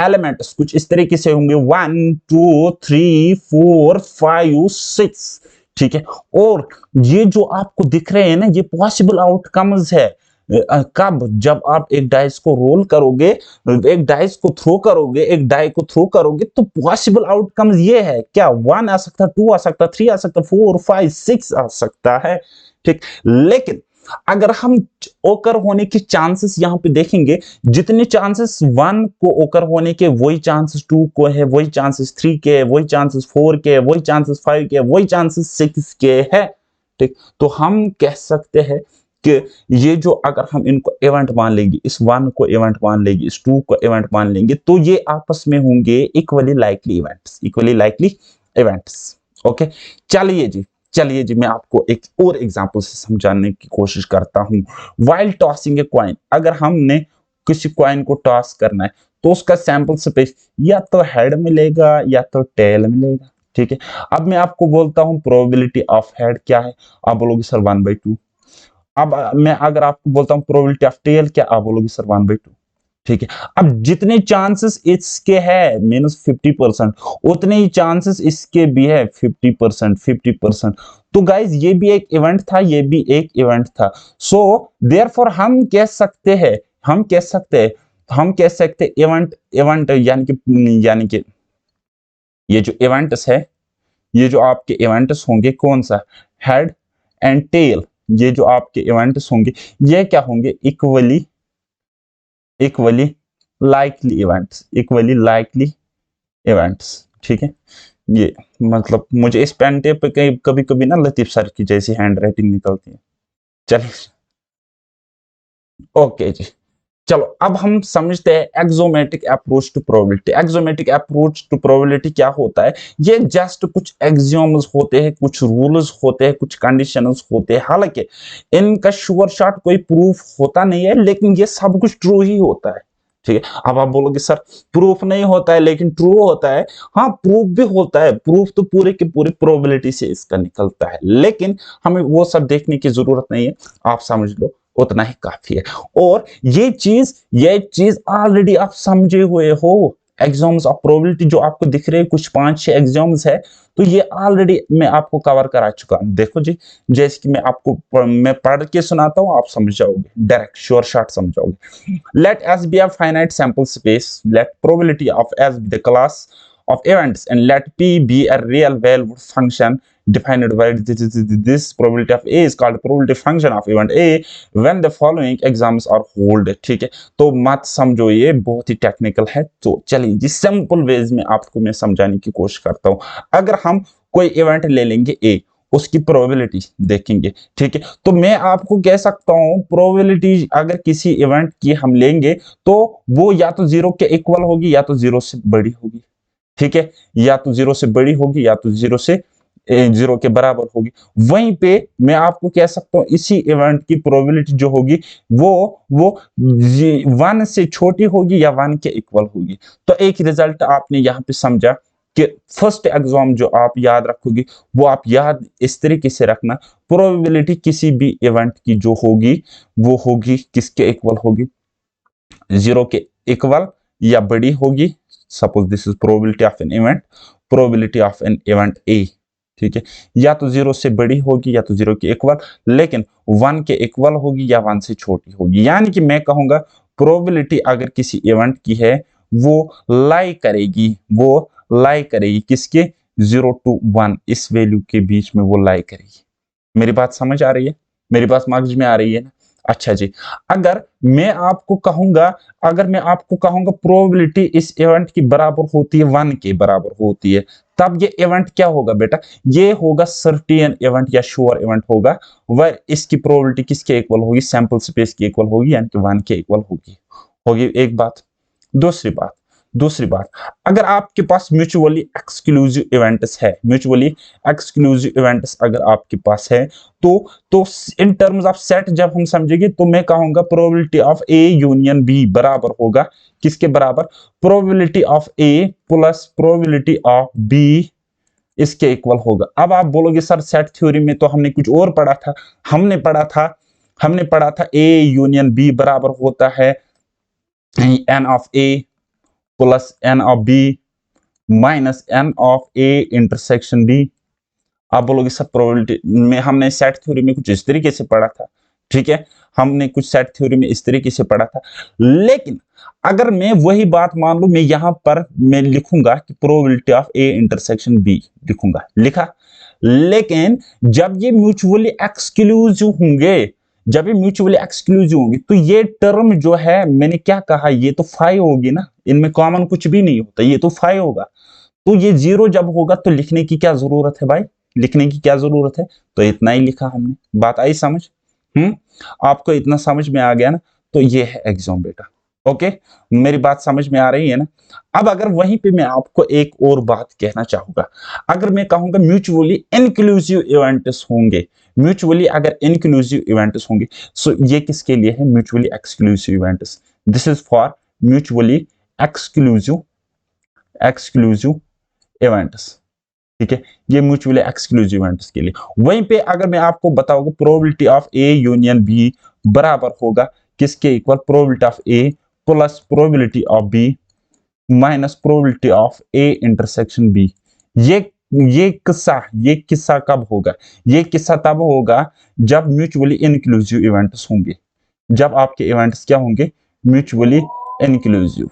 एलिमेंट्स कुछ इस तरीके से होंगे 1 2 3 4 5 6, ठीक है। और ये जो आपको दिख रहे हैं ना, ये पॉसिबल आउटकम्स है। कब? जब आप एक डाइस को रोल करोगे, एक डाइस को थ्रो करोगे, एक डाई को थ्रो करोगे, तो पॉसिबल आउटकम्स ये है क्या, 1 आ सकता है, 2 आ सकता है, 3 आ सकता है, 4 5 6 आ सकता है। ठीक। लेकिन अगर हम ओकर होने की चांसेस यहां पे देखेंगे, जितने चांसेस 1 को ओकर होने के, वही चांसेस 2 को है, वही चांसेस 3 के, वही चांसेस 4 के, वही चांसेस 5 के, वही चांसेस 6 के है। ठीक। तो हम कह सकते हैं कि ये जो, अगर हम इनको इवेंट मान लेंगे, इस 1 को इवेंट मान लेंगे, इस 2 को इवेंट मान लेंगे, तो ये आपस में होंगे equally likely events, equally likely events. Okay. चलिए जी, चलिए जी, मैं आपको एक और एग्जांपल से समझाने की कोशिश करता हूं। वाइल टॉसिंग ए कॉइन, अगर हमने किसी कॉइन को टॉस करना है, तो उसका सैंपल स्पेस या तो हेड मिलेगा या तो टेल मिलेगा। ठीक है। अब मैं आपको बोलता हूं प्रोबेबिलिटी ऑफ हेड क्या है, आप बोलोगे सर 1/2। अब मैं अगर आपको बोलता हूं प्रोबेबिलिटी ऑफ टेल क्या, आप बोलोगे सर 1/2। ठीक है। अब जितने चांसेस इसके है -50%, उतने ही चांसेस इसके भी है 50%, 50%। तो गाइज ये भी एक इवेंट था, ये भी एक इवेंट था। सो देयरफॉर हम कह सकते हैं, हम कह सकते हैं, हम कह सकते हैं इवेंट, इवेंट यानी कि ये जो इवेंट्स है, ये जो आपके इवेंट्स होंगे कौन सा, हेड एंड टेल, ये जो आपके इवेंट्स होंगे, ये क्या होंगे, equally, equally likely events, equally likely events. ठीक है। ये मतलब मुझे इस पेन टेप पे कभी कभी ना लतीफ सर की जैसी हैंड राइटिंग निकलती है। चलिए, ओके जी। चलो अब हम समझते हैं axiomatic approach to probability. Axiomatic approach to probability क्या होता है, ये जस्ट कुछ एक्सियोम्स होते हैं, कुछ रूल्स होते हैं, कुछ कंडीशंस होते हैं। हालांकि इनका श्योर शॉट कोई प्रूफ होता नहीं है, लेकिन ये सब कुछ ट्रू ही होता है। ठीक है। अब आप बोलोगे सर प्रूफ नहीं होता है लेकिन ट्रू होता है। हाँ, प्रूफ भी होता है, प्रूफ तो पूरे के पूरे प्रोबेबिलिटी से इसका निकलता है, लेकिन हमें वो सब देखने की जरूरत नहीं है, आप समझ लो उतना ही काफी है। और ये चीज ऑलरेडी आप समझे हुए हो। एग्जाम्स ऑफ प्रोबेबिलिटी जो आपको दिख रहे हैं, कुछ 5-6 एग्जाम्स है, तो ये ऑलरेडी मैं आपको कवर करा चुका हूं। देखो जी, जैसे कि मैं पढ़ के सुनाता हूं, आप समझ जाओगे, डायरेक्ट श्योर शॉट समझाओगे। Let S be a finite sample space. Let probability of S be the class of events, and let P be a real valued function defined by this probability of A is called probability function of event A when the following exams are hold। ठीक है। तो मत समझो, ये बहुत ही टेक्निकल है। तो चलिए जी, सिंपल वेज में आपको मैं समझाने की कोशिश करता हूँ। अगर हम कोई इवेंट ले लेंगे A, उसकी प्रोबेबिलिटी देखेंगे। ठीक है। तो मैं आपको कह सकता हूं प्रोबेबिलिटी अगर किसी इवेंट की हम लेंगे, तो वो या तो 0 के इक्वल होगी या तो 0 से बड़ी होगी। ठीक है। या तो 0 से बड़ी होगी या तो 0 से 0 के बराबर होगी। वहीं पे मैं आपको कह सकता हूं इसी इवेंट की प्रोबेबिलिटी जो होगी, वो 1 से छोटी होगी या 1 के इक्वल होगी। तो एक रिजल्ट आपने यहां पे समझा कि फर्स्ट एग्जाम जो आप याद रखोगे, वो आप याद इस तरीके से रखना, प्रोबेबिलिटी किसी भी इवेंट की जो होगी, वो होगी किसके इक्वल होगी, 0 के इक्वल या बड़ी होगी। Suppose this is probability of an event, probability of an event ए। ठीक है। या तो 0 से बड़ी होगी या तो 0 के इक्वल, लेकिन 1 के इक्वल होगी या 1 से छोटी होगी। यानी कि मैं कहूंगा प्रोबेबिलिटी अगर किसी इवेंट की है, वो लाई करेगी, वो लाई करेगी किसके, 0 to 1 इस वैल्यू के बीच में वो लाई करेगी। मेरी बात समझ आ रही है, मेरी बात मगज में आ रही है ना। अच्छा जी। अगर मैं आपको कहूंगा, अगर मैं आपको कहूंगा प्रोबेबिलिटी इस इवेंट की बराबर होती है 1 के बराबर होती है, तब ये इवेंट क्या होगा बेटा, ये होगा सर्टेन इवेंट या श्योर इवेंट होगा। वह इसकी प्रोबेबिलिटी किसके इक्वल होगी, सैंपल स्पेस की इक्वल होगी, यानी कि 1 के इक्वल होगी। होगी एक बात। दूसरी बात, दूसरी बात, अगर आपके पास म्यूचुअली एक्सक्लूसिव इवेंट्स है, म्यूचुअली एक्सक्लूसिव इवेंट्स अगर आपके पास है, तो इन टर्म्स ऑफ सेट जब हम समझेंगे, तो मैं कहूंगा probability of A union B बराबर होगा किसके बराबर, probability of A plus probability of B इसके इक्वल होगा। अब आप बोलोगे सर सेट थ्योरी में तो हमने कुछ और पढ़ा था, हमने पढ़ा था ए यूनियन बी बराबर होता है N of A plus N of B minus N of A intersection B. आप बोलोगे सर प्रोबेबिलिटी में हमने सेट थ्योरी में कुछ इस तरीके से पढ़ा था, ठीक है, हमने कुछ सेट थ्योरी में इस तरीके से पढ़ा था। लेकिन अगर मैं वही बात मान लूं, मैं यहां पर मैं लिखूंगा कि probability of A intersection B लिखूंगा, लिखा। लेकिन जब ये म्यूचुअली एक्सक्लूसिव होंगे, जब ये म्यूचुअली एक्सक्लूसिव होंगे, तो ये टर्म जो है मैंने क्या कहा, ये तो फाई होगी ना, इनमें कॉमन कुछ भी नहीं होता, ये तो फाई होगा। तो ये जीरो जब होगा तो लिखने की क्या जरूरत है भाई, लिखने की क्या जरूरत है। तो इतना ही लिखा हमने, बात आई समझ। हम्म, आपको इतना समझ में आ गया ना, तो ये है एग्जाम बेटा। ओके, मेरी बात समझ में आ रही है ना। अब अगर वहीं पे मैं आपको एक और बात कहना चाहूंगा, अगर मैं कहूंगा म्यूचुअली इंक्लूसिव इवेंट्स होंगे, म्यूचुअली अगर इंक्लूसिव इवेंट्स होंगे, सो ये किसके लिए है, mutually exclusive events. This is for mutually exclusive exclusive events, ठीक है, ये म्यूचुअली एक्सक्लूसिव इवेंट्स के लिए। वहीं पे अगर मैं आपको बताऊंगा probability of A union B बराबर होगा किसके equal, probability of A plus probability of B minus probability of A intersection B. ये ये किस्सा कब होगा, ये किस्सा तब होगा जब म्यूचुअली इनक्लूसिव इवेंट्स होंगे, जब आपके इवेंट्स क्या होंगे, म्यूचुअली इनक्लूसिव।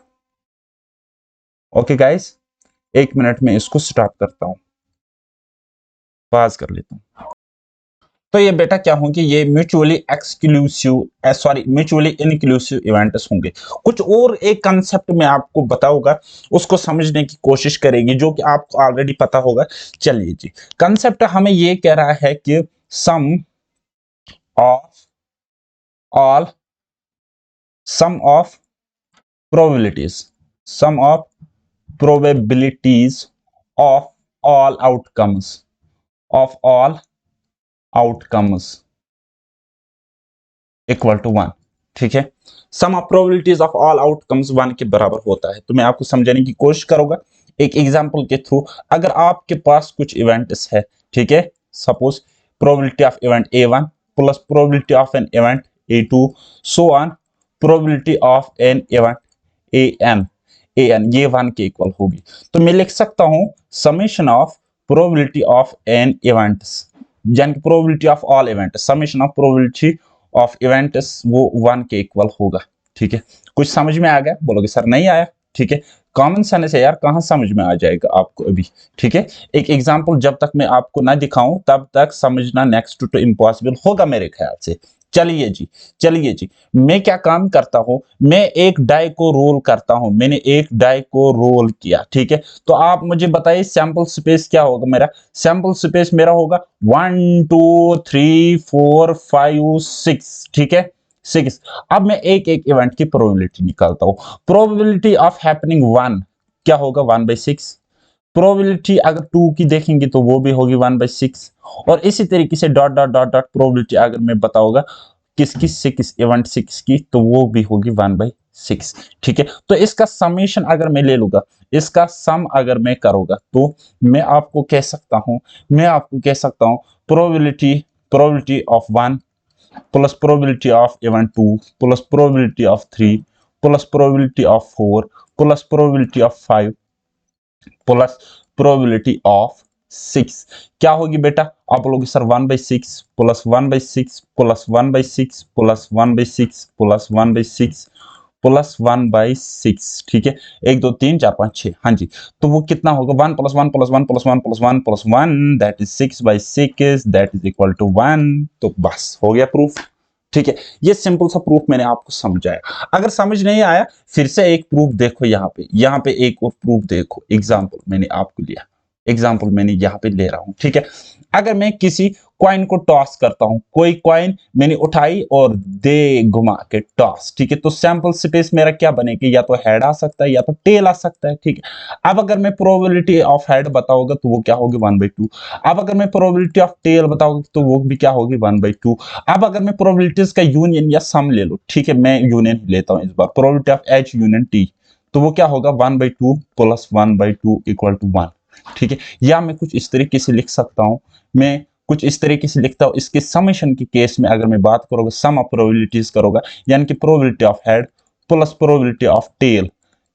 ओके गाइस, एक मिनट में इसको स्टॉप करता हूं, पास कर लेता हूं। तो ये बेटा क्या होंगे, ये mutually exclusive sorry mutually inclusive events होंगे। कुछ और एक कंसेप्ट मैं आपको बताऊंगा, उसको समझने की कोशिश करेंगे, जो कि आपको ऑलरेडी पता होगा। चलिए जी, कंसेप्ट हमें ये कह रहा है कि sum of all sum of probabilities sum of probabilities of all outcomes equal to 1, ठीक है। Sum of probabilities of all outcomes 1 के बराबर होता है। तो मैं आपको समझाने की कोशिश करूंगा एक एग्जांपल के थ्रू। अगर आपके पास कुछ इवेंट्स है, ठीक है, suppose probability of event A1 plus probability of an event A2 so on probability of an event AN ये 1 के इक्वल होगी। तो मैं लिख सकता हूं summation of probability of N events, यानी probability of all event, summation of probability of events वो 1 के इक्वल होगा, ठीक है। कुछ समझ में आ गया, बोलोगे सर नहीं आया, ठीक है। कॉमन सेंस है यार, कहां समझ में आ जाएगा आपको अभी, ठीक है। एक एग्जांपल जब तक मैं आपको ना दिखाऊं तब तक समझना नेक्स्ट टू इम्पॉसिबल होगा मेरे ख्याल से। चलिए जी, चलिए जी, मैं क्या काम करता हूं, मैं एक डाई को रोल करता हूं, मैंने एक डाई को रोल किया, ठीक है। तो आप मुझे बताइए सैंपल स्पेस क्या होगा मेरा, सैंपल स्पेस मेरा होगा 1 2 3 4 5 6, ठीक है, 6। अब मैं एक एक इवेंट की प्रोबेबिलिटी निकालता हूं। प्रोबेबिलिटी ऑफ हैपनिंग 1 क्या होगा, 1/6। प्रोबेबिलिटी अगर 2 की देखेंगे तो वो भी होगी 1/6। और इसी तरीके से dot dot dot dot probability अगर मैं बताऊंगा किसकी, 6 इवेंट 6 की, तो वो भी होगी 1/6, ठीक है। तो इसका समेशन अगर मैं ले लूंगा, इसका सम अगर मैं करूंगा, तो मैं आपको कह सकता हूं, probability probability of 1 plus probability of event 2 plus probability of 3 plus probability of 4 plus probability of 5 plus probability of 6 क्या होगी बेटा, आप लोग sir 1/6 plus 1/6 plus 1/6 plus 1/6 plus 1/6 plus 1/6, ठीक है। 1 2 3 4 5 6, हाँ जी। तो वो कितना होगा, 1 plus 1 plus 1 plus 1 plus 1 plus 1 that is 6/6 that is equal to 1। तो बस हो गया प्रूफ, ठीक है। ये सिंपल सा प्रूफ मैंने आपको समझाया। अगर समझ नहीं आया फिर से एक प्रूफ देखो, यहाँ पे एक और प्रूफ देखो, एग्जांपल मैंने आपको लिया, एग्जांपल मैंने यहाँ पे ले रहा हूँ, ठीक है। अगर मैं किसी कॉइन को टॉस करता हूं, कोई कॉइन मैंने उठाई और दे घुमा के टॉस, ठीक है, तो सैंपल स्पेस मेरा क्या बनेगी, या तो हेड आ सकता है या तो टेल आ सकता है, ठीक है। अब अगर मैं प्रोबेबिलिटी ऑफ हेड बताऊंगा तो वो क्या होगी 1/2। अब अगर मैं प्रोबेबिलिटी ऑफ टेल बताऊंगा तो वो भी क्या होगी 1/2। अब अगर मैं प्रोबेबिलिटीज का यूनियन या सम ले लो, ठीक है, मैं यूनियन लेता हूं इस बार, probability of H union T, तो वो क्या होगा 1/2 प्लस 1/2 इक्वल टू 1, ठीक है। या मैं कुछ इस तरीके से लिख सकता हूं, मैं कुछ इस तरीके से लिखता हूं, इसके समेशन के केस में अगर मैं बात करूंगा, सम ऑफ प्रोबेबिलिटीज करूंगा, यानी कि probability of head plus probability of tail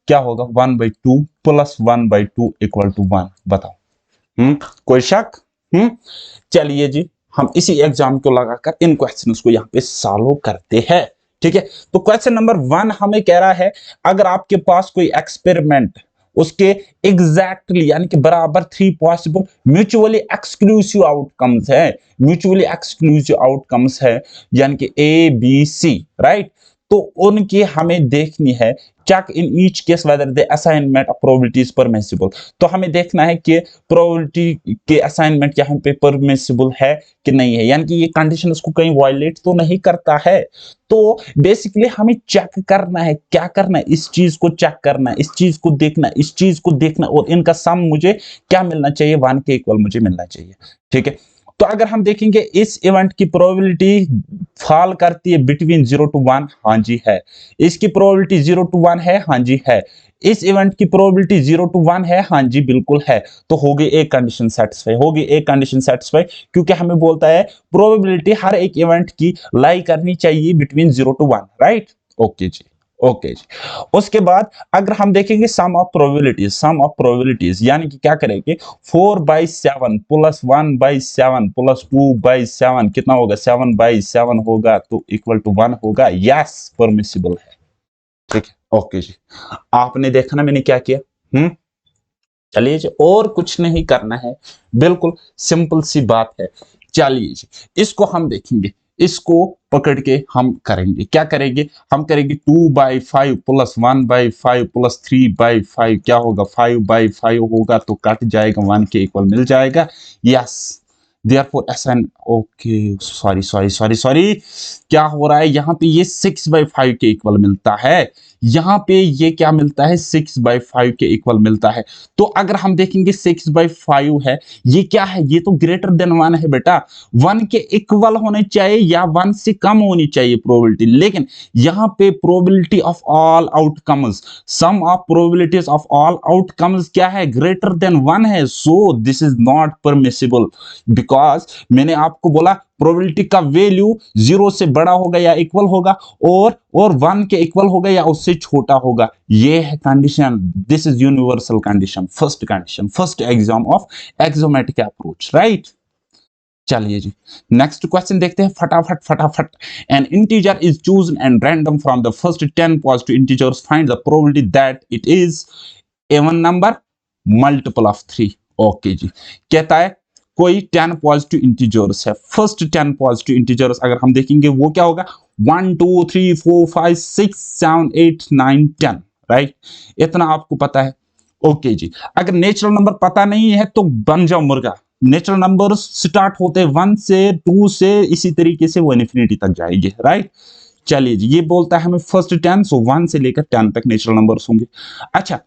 क्या होगा 1/2 प्लस 1/2 इक्वल टू 1। बताओ, कोई शक? चलिए जी, हम इसी एग्जाम को लगाकर इन क्वेश्चंस को यहाँ पे सॉल्व करते हैं। ठीक है, तो क्वेश्चन नंबर 1 हमें कह रहा है, अगर आपके पास कोई एक्सपेरिमेंट उसके एग्जैक्टली यानी कि बराबर 3 पॉसिबल म्यूचुअली एक्सक्लूसिव आउटकम्स है, म्यूचुअली एक्सक्लूसिव आउटकम्स है यानी कि ए बी सी, राइट। तो उनकी हमें देखनी है, check in each case whether the assignment of probability is permissible. तो हमें देखना है कि प्रोबेबिलिटी के असाइनमेंट यहाँ पे परमिसिबल है कि नहीं है, यानी कि ये कंडीशन उसको कहीं वायलेट तो नहीं करता है। तो बेसिकली हमें चेक करना है, क्या करना है, इस चीज को चेक करना है, इस चीज को देखना, इस चीज को देखना, और इनका सम मुझे क्या मिलना चाहिए, 1 के इक्वल मुझे मिलना चाहिए। ठीक है, तो अगर हम देखेंगे इस इवेंट की प्रोबेबिलिटी फॉल करती है बिटवीन 0 to 1, हाँ जी है। इसकी प्रोबेबिलिटी 0 to 1 है, हाँ जी है। इस इवेंट की प्रोबेबिलिटी 0 to 1 है, हाँ जी बिल्कुल है। तो होगी एक कंडीशन सेटिस्फाई, होगी एक कंडीशन सेटिस्फाई, क्योंकि हमें बोलता है प्रोबेबिलिटी हर एक इवेंट की लाई करनी चाहिए between 0 to 1, right. Okay ji, okay ji. उसके बाद अगर हम देखेंगे sum of probabilities, sum of probabilities यानी कि क्या करेंगे, 4/7 प्लस 1/7 प्लस 2/7 कितना होगा, 7/7 होगा, तो इक्वल टू 1 होगा। यस, परमिसिबल है। ठीक है, ओके जी। आपने देखा ना मैंने क्या किया। चलिए जी, और कुछ नहीं करना है, बिल्कुल सिंपल सी बात है। चलिए जी, इसको हम देखेंगे, इसको पकड़ के हम करेंगे, क्या करेंगे, हम करेंगे 2/5 प्लस 1/5 प्लस 3/5 क्या होगा, 5/5 होगा, तो कट जाएगा, 1 के इक्वल मिल जाएगा। Yes, therefore SN, okay sorry sorry sorry sorry, क्या हो रहा है यहाँ पे, ये 6/5 के इक्वल मिलता है, यहाँ पे ये क्या मिलता है, 6/5 के इक्वल मिलता है। तो अगर हम देखेंगे 6/5 है, ये क्या है, ये तो ग्रेटर देन 1 है बेटा, 1 के इक्वल होने चाहिए या 1 से कम होनी चाहिए प्रोबेबिलिटी, लेकिन यहाँ पे probability of all outcomes, sum of probabilities of all outcomes क्या है, ग्रेटर देन 1 है। So this is not permissible, because मैंने आपको बोला प्रोबेबिलिटी का वैल्यू 0 से बड़ा होगा या इक्वल होगा, और 1 के इक्वल होगा या उससे छोटा होगा। ये है condition, this is universal condition, first condition, first exam of axiomatic approach, right. चलिए जी, नेक्स्ट क्वेश्चन देखते हैं फटाफट फटाफट। An integer is chosen and random from the first 10 positive integers, find the probability that it is even number multiple of 3। Okay ji, कहता है कोई 10 पॉजिटिव इंटीजर्स है, फर्स्ट 10 पॉजिटिव इंटीजर्स अगर हम देखेंगे वो क्या होगा, 1 2 3 4 5 6 7 8 9 10, राइट, इतना आपको पता है। ओके जी, अगर नेचुरल नंबर पता नहीं है तो बन जाओ मुर्गा, नेचुरल नंबर स्टार्ट होते 1 से 2 से, इसी तरीके से वो इन्फिनिटी तक जाएगी, राइट। चलिए जी, ये बोलता है हमें फर्स्ट 10, सो 1 से लेकर 10 तक नेचुरल नंबर्स होंगे। अच्छा,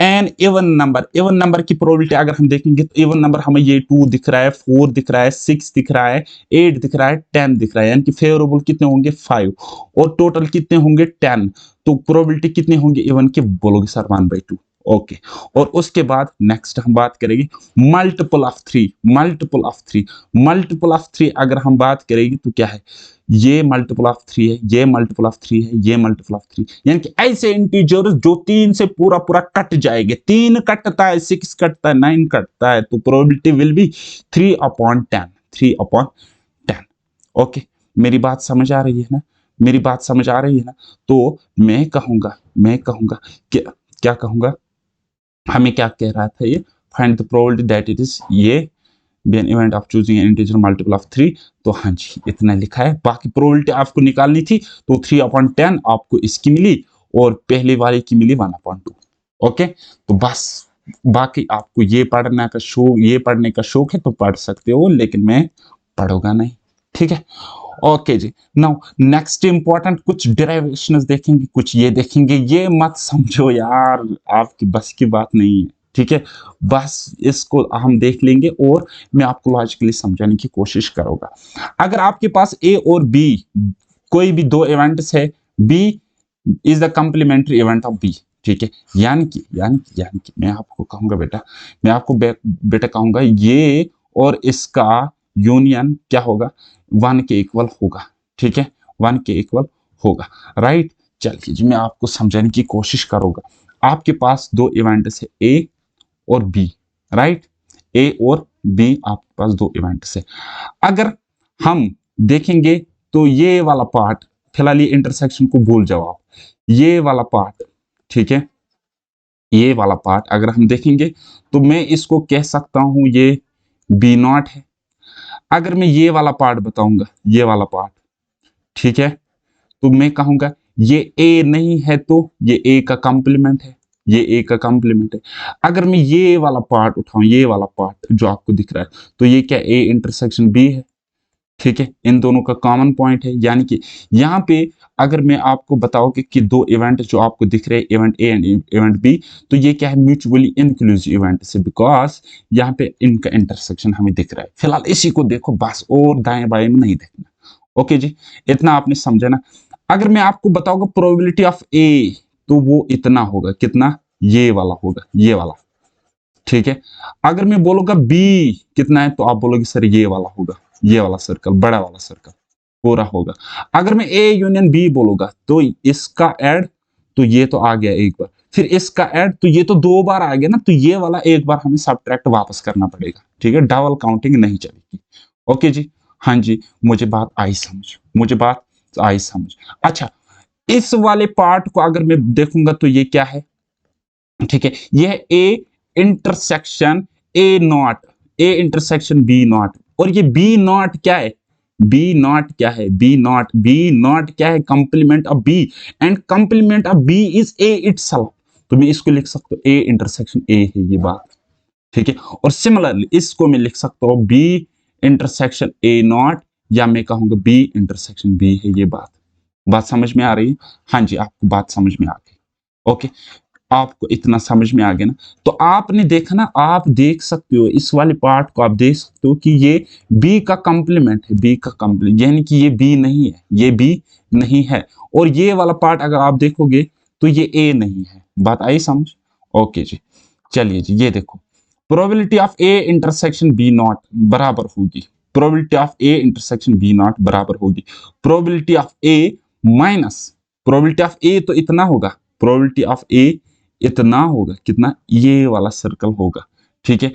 an even number, even number की प्रोबेबिलिटी अगर हम देखेंगे तो इवन नंबर हमें ये 2 दिख रहा है, 4 दिख रहा है, 6 दिख रहा है, 8 दिख रहा है, 10 दिख रहा है, यानी कि फेवरेबल कितने होंगे 5, और टोटल कितने होंगे 10, तो प्रोबेबिलिटी कितने होंगे इवन के, बोलोगे सर 1/2। ओके, और उसके बाद नेक्स्ट हम बात करेंगे multiple of 3, multiple of 3, multiple of 3 अगर हम बात करेंगे तो क्या है, ये मल्टीपल ऑफ 3 है, ये मल्टीपल ऑफ 3 है, ये मल्टीपल ऑफ 3, यानी कि ऐसे इंटीजर्स जो 3 से पूरा पूरा कट जाएंगे, 3 कटता है, 6 कटता है, 9 कटता है, तो प्रोबेबिलिटी विल बी 3/10, 3/10। ओके, मेरी बात समझ आ रही है ना, मेरी बात समझ आ रही है ना। तो मैं कहूंगा क्या, क्या कहूंगा, हमें क्या कह रहा था ये, find the probability that it is ये be an event of choosing an integer multiple of 3। तो हाँ जी, इतना लिखा है, बाकी प्रोबेबिलिटी आपको निकालनी थी, तो 3/10 आपको इसकी मिली, और पहले वाले की मिली 1/2। ओके, तो बस बाकी आपको ये पढ़ने का शौक, ये पढ़ने का शौक है तो पढ़ सकते हो, लेकिन मैं पढ़ूंगा नहीं, ठीक है। ओके जी, नाउ नेक्स्ट इंपॉर्टेंट कुछ डेरिवेशंस देखेंगे, कुछ ये देखेंगे, ये मत समझो यार आपकी बस की बात नहीं है, ठीक है, बस इसको हम देख लेंगे और मैं आपको लॉजिकली समझाने की कोशिश करूंगा। अगर आपके पास ए और बी कोई भी दो इवेंट्स है, B is the complementary event of B, ठीक है, यानी कि मैं आपको कहूंगा बेटा, मैं आपको बेटा कहूंगा ये और इसका यूनियन क्या होगा, 1 के इक्वल होगा, ठीक है, 1 के इक्वल होगा, राइट। चलिए जी, मैं आपको समझाने की कोशिश करूंगा। आपके पास दो इवेंट्स है ए और बी, राइट, ए और बी आपके पास दो इवेंट्स है। अगर हम देखेंगे तो ये वाला पार्ट, फिलहाल ये इंटरसेक्शन को भूल जाओ आप, ये वाला पार्ट, ठीक है, ये वाला पार्ट अगर हम देखेंगे तो मैं इसको कह सकता हूं ये बी नॉट है। अगर मैं ये वाला पार्ट बताऊंगा, ये वाला पार्ट, ठीक है, तो मैं कहूंगा ये ए नहीं है तो ये ए का कॉम्प्लीमेंट है, ये ए का कॉम्प्लीमेंट है। अगर मैं ये वाला पार्ट उठाऊं, ये वाला पार्ट जो आपको दिख रहा है, तो ये क्या ए इंटरसेक्शन बी है, ठीक है, इन दोनों का कॉमन पॉइंट है। यानी कि यहाँ पे अगर मैं आपको बताऊं कि दो इवेंट जो आपको दिख रहे हैं, event A and event B, तो ये क्या है, म्यूचुअली इंक्लूसिव इवेंट से, बिकॉज यहाँ पे इनका इंटरसेक्शन हमें दिख रहा है। फिलहाल इसी को देखो बस, और दाएं बाएं में नहीं देखना। ओके जी, इतना आपने समझा ना। अगर मैं आपको बताऊंगा प्रोबेबिलिटी ऑफ ए, तो वो इतना होगा, कितना, ये वाला होगा, ये वाला, ठीक है। अगर मैं बोलूंगा बी कितना है, तो आप बोलोगे सर ये वाला होगा, ये वाला सर्कल, बड़ा वाला सर्कल पूरा होगा। अगर मैं ए यूनियन बी बोलूंगा तो इसका ऐड, तो ये तो आ गया एक बार, फिर इसका ऐड, तो ये तो दो बार आ गया ना, तो ये वाला एक बार हमें सब्ट्रैक्ट वापस करना पड़ेगा, ठीक है, डबल काउंटिंग नहीं चलेगी। ओके जी, हाँ जी, मुझे बात आई समझ, मुझे बात आई समझ। अच्छा, इस वाले पार्ट को अगर मैं देखूंगा तो ये क्या है, ठीक है, यह A intersection A not, A intersection B not, और ये बी नॉट क्या है, बी नॉट क्या है, बी नॉट, बी नॉट क्या है, complement of B, and complement of B is A itself. तो मैं इसको लिख सकता हूं ए इंटरसेक्शन ए है ये बात, ठीक है। और सिमिलरली इसको मैं लिख सकता हूं बी इंटरसेक्शन ए नॉट, या मैं कहूंगा बी इंटरसेक्शन बी है ये बात। बात समझ में आ रही है? हाँ जी, आपको बात समझ में आ गई। ओके, आपको इतना समझ में आ गया ना। तो आपने देखा ना, आप देख सकते हो इस वाले पार्ट को, आप देख सकते हो कि ये बी का कंप्लीमेंट है, बी का कंप्लीमेंट, यानी कि ये बी नहीं है, ये बी नहीं है। और ये वाला पार्ट अगर आप देखोगे तो ये ए नहीं है। बात आई समझ? ओके जी, चलिए जी, ये देखो, probability of A intersection B not बराबर होगी, probability of A intersection B not बराबर होगी probability of A minus probability of A, तो इतना होगा, प्रोबेबिलिटी ऑफ ए इतना होगा, कितना, ये वाला सर्कल होगा, ठीक है।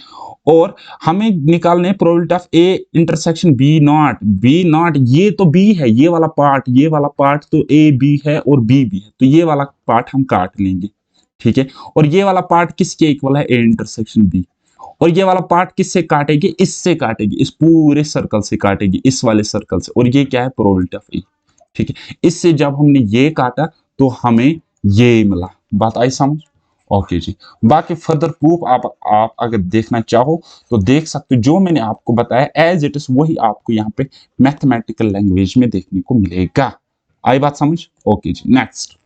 और हमें निकालने probability of A intersection B not, B not ये तो बी है, ये वाला पार्ट, ये वाला पार्ट तो ए बी है और बी भी है, तो ये वाला पार्ट हम काट लेंगे, ठीक है। और ये वाला पार्ट किसके इक्वल है, ए इंटरसेक्शन बी। और ये वाला पार्ट किससे काटेगी, इससे काटेगी, इस पूरे सर्कल से काटेगी, इस वाले सर्कल से। और ये क्या है, प्रोबेबिलिटी ऑफ ए, ठीक है। इससे जब हमने ये काटा तो हमें ये मिला। बात आई समझ? ओके जी, बाकी फर्दर प्रूफ आप अगर देखना चाहो तो देख सकते हो, जो मैंने आपको बताया एज इट इज वही आपको यहाँ पे मैथमेटिकल लैंग्वेज में देखने को मिलेगा। आई बात समझ? ओके जी, नेक्स्ट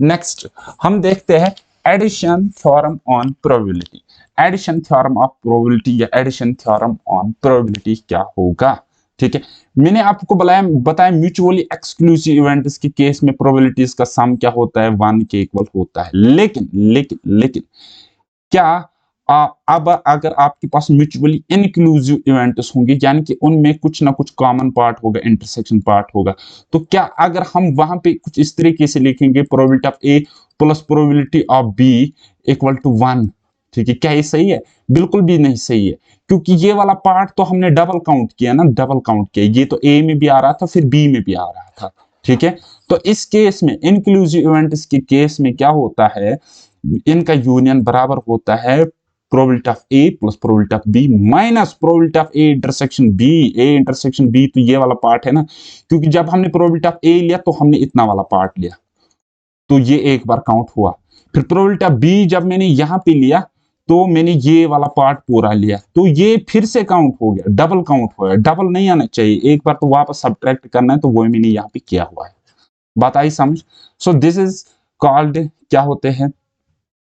नेक्स्ट हम देखते हैं addition theorem on probability. Addition theorem of probability या एडिशन थ्योरम ऑन प्रोबेबिलिटी क्या होगा, ठीक है। मैंने आपको बताया म्यूचुअली एक्सक्लूसिव इवेंट्स के केस में प्रोबेबिलिटीज का सम क्या होता है, 1 के इक्वल होता है। लेकिन लेकिन लेकिन क्या अब अगर आपके पास म्यूचुअली इंक्लूसिव इवेंट्स होंगे, यानी कि उनमें कुछ ना कुछ कॉमन पार्ट होगा, इंटरसेक्शन पार्ट होगा, तो क्या अगर हम वहां पे कुछ इस तरीके से लिखेंगे probability of A plus probability of B equal to 1, ठीक है, क्या ये सही है? बिल्कुल भी नहीं सही है, क्योंकि ये वाला पार्ट तो हमने डबल काउंट किया ना, डबल काउंट किया, ये तो ए में भी आ रहा था फिर बी में भी आ रहा था, ठीक है। तो इस केस में इंक्लूसिव इवेंट्स के केस में क्या होता है, इनका यूनियन बराबर होता है probability of A plus probability of B minus probability of A intersection B. A intersection B तो ये वाला पार्ट है ना, क्योंकि जब हमने प्रोबेबिलिटी ऑफ ए लिया तो हमने इतना वाला पार्ट लिया, तो ये एक बार काउंट हुआ। फिर प्रोबेबिलिटी ऑफ बी जब मैंने यहां पे लिया तो मैंने ये वाला पार्ट पूरा लिया, तो ये फिर से काउंट हो गया, डबल काउंट हो गया। डबल नहीं आना चाहिए, एक बार तो वापस सब्ट्रैक्ट करना है, तो वो मैंने यहाँ पे किया हुआ है। बात आई समझ? सो दिस इज कॉल्ड, क्या होते हैं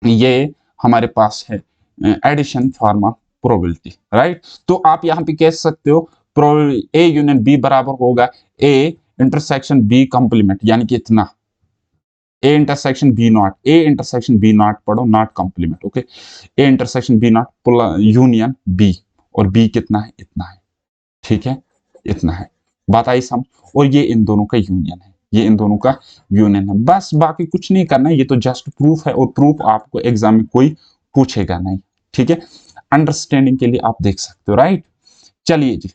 ये, हमारे पास है addition theorem of probability, right. तो आप यहाँ पे कह सकते हो ए यूनियन बी बराबर होगा ए इंटरसेक्शन बी कंप्लीमेंट, यानी कि इतना A intersection B not, A intersection B not पढ़ो, not complement, okay. A intersection B not union B, और बी कितना है, इतना है, ठीक है, इतना है। बात आई समझ? और ये इन दोनों का यूनियन है, ये इन दोनों का यूनियन है, बस बाकी कुछ नहीं करना है, ये तो जस्ट प्रूफ है, और प्रूफ आपको एग्जाम में कोई पूछेगा नहीं, ठीक है। अंडरस्टैंडिंग के लिए आप देख सकते हो, राइट। चलिए जी,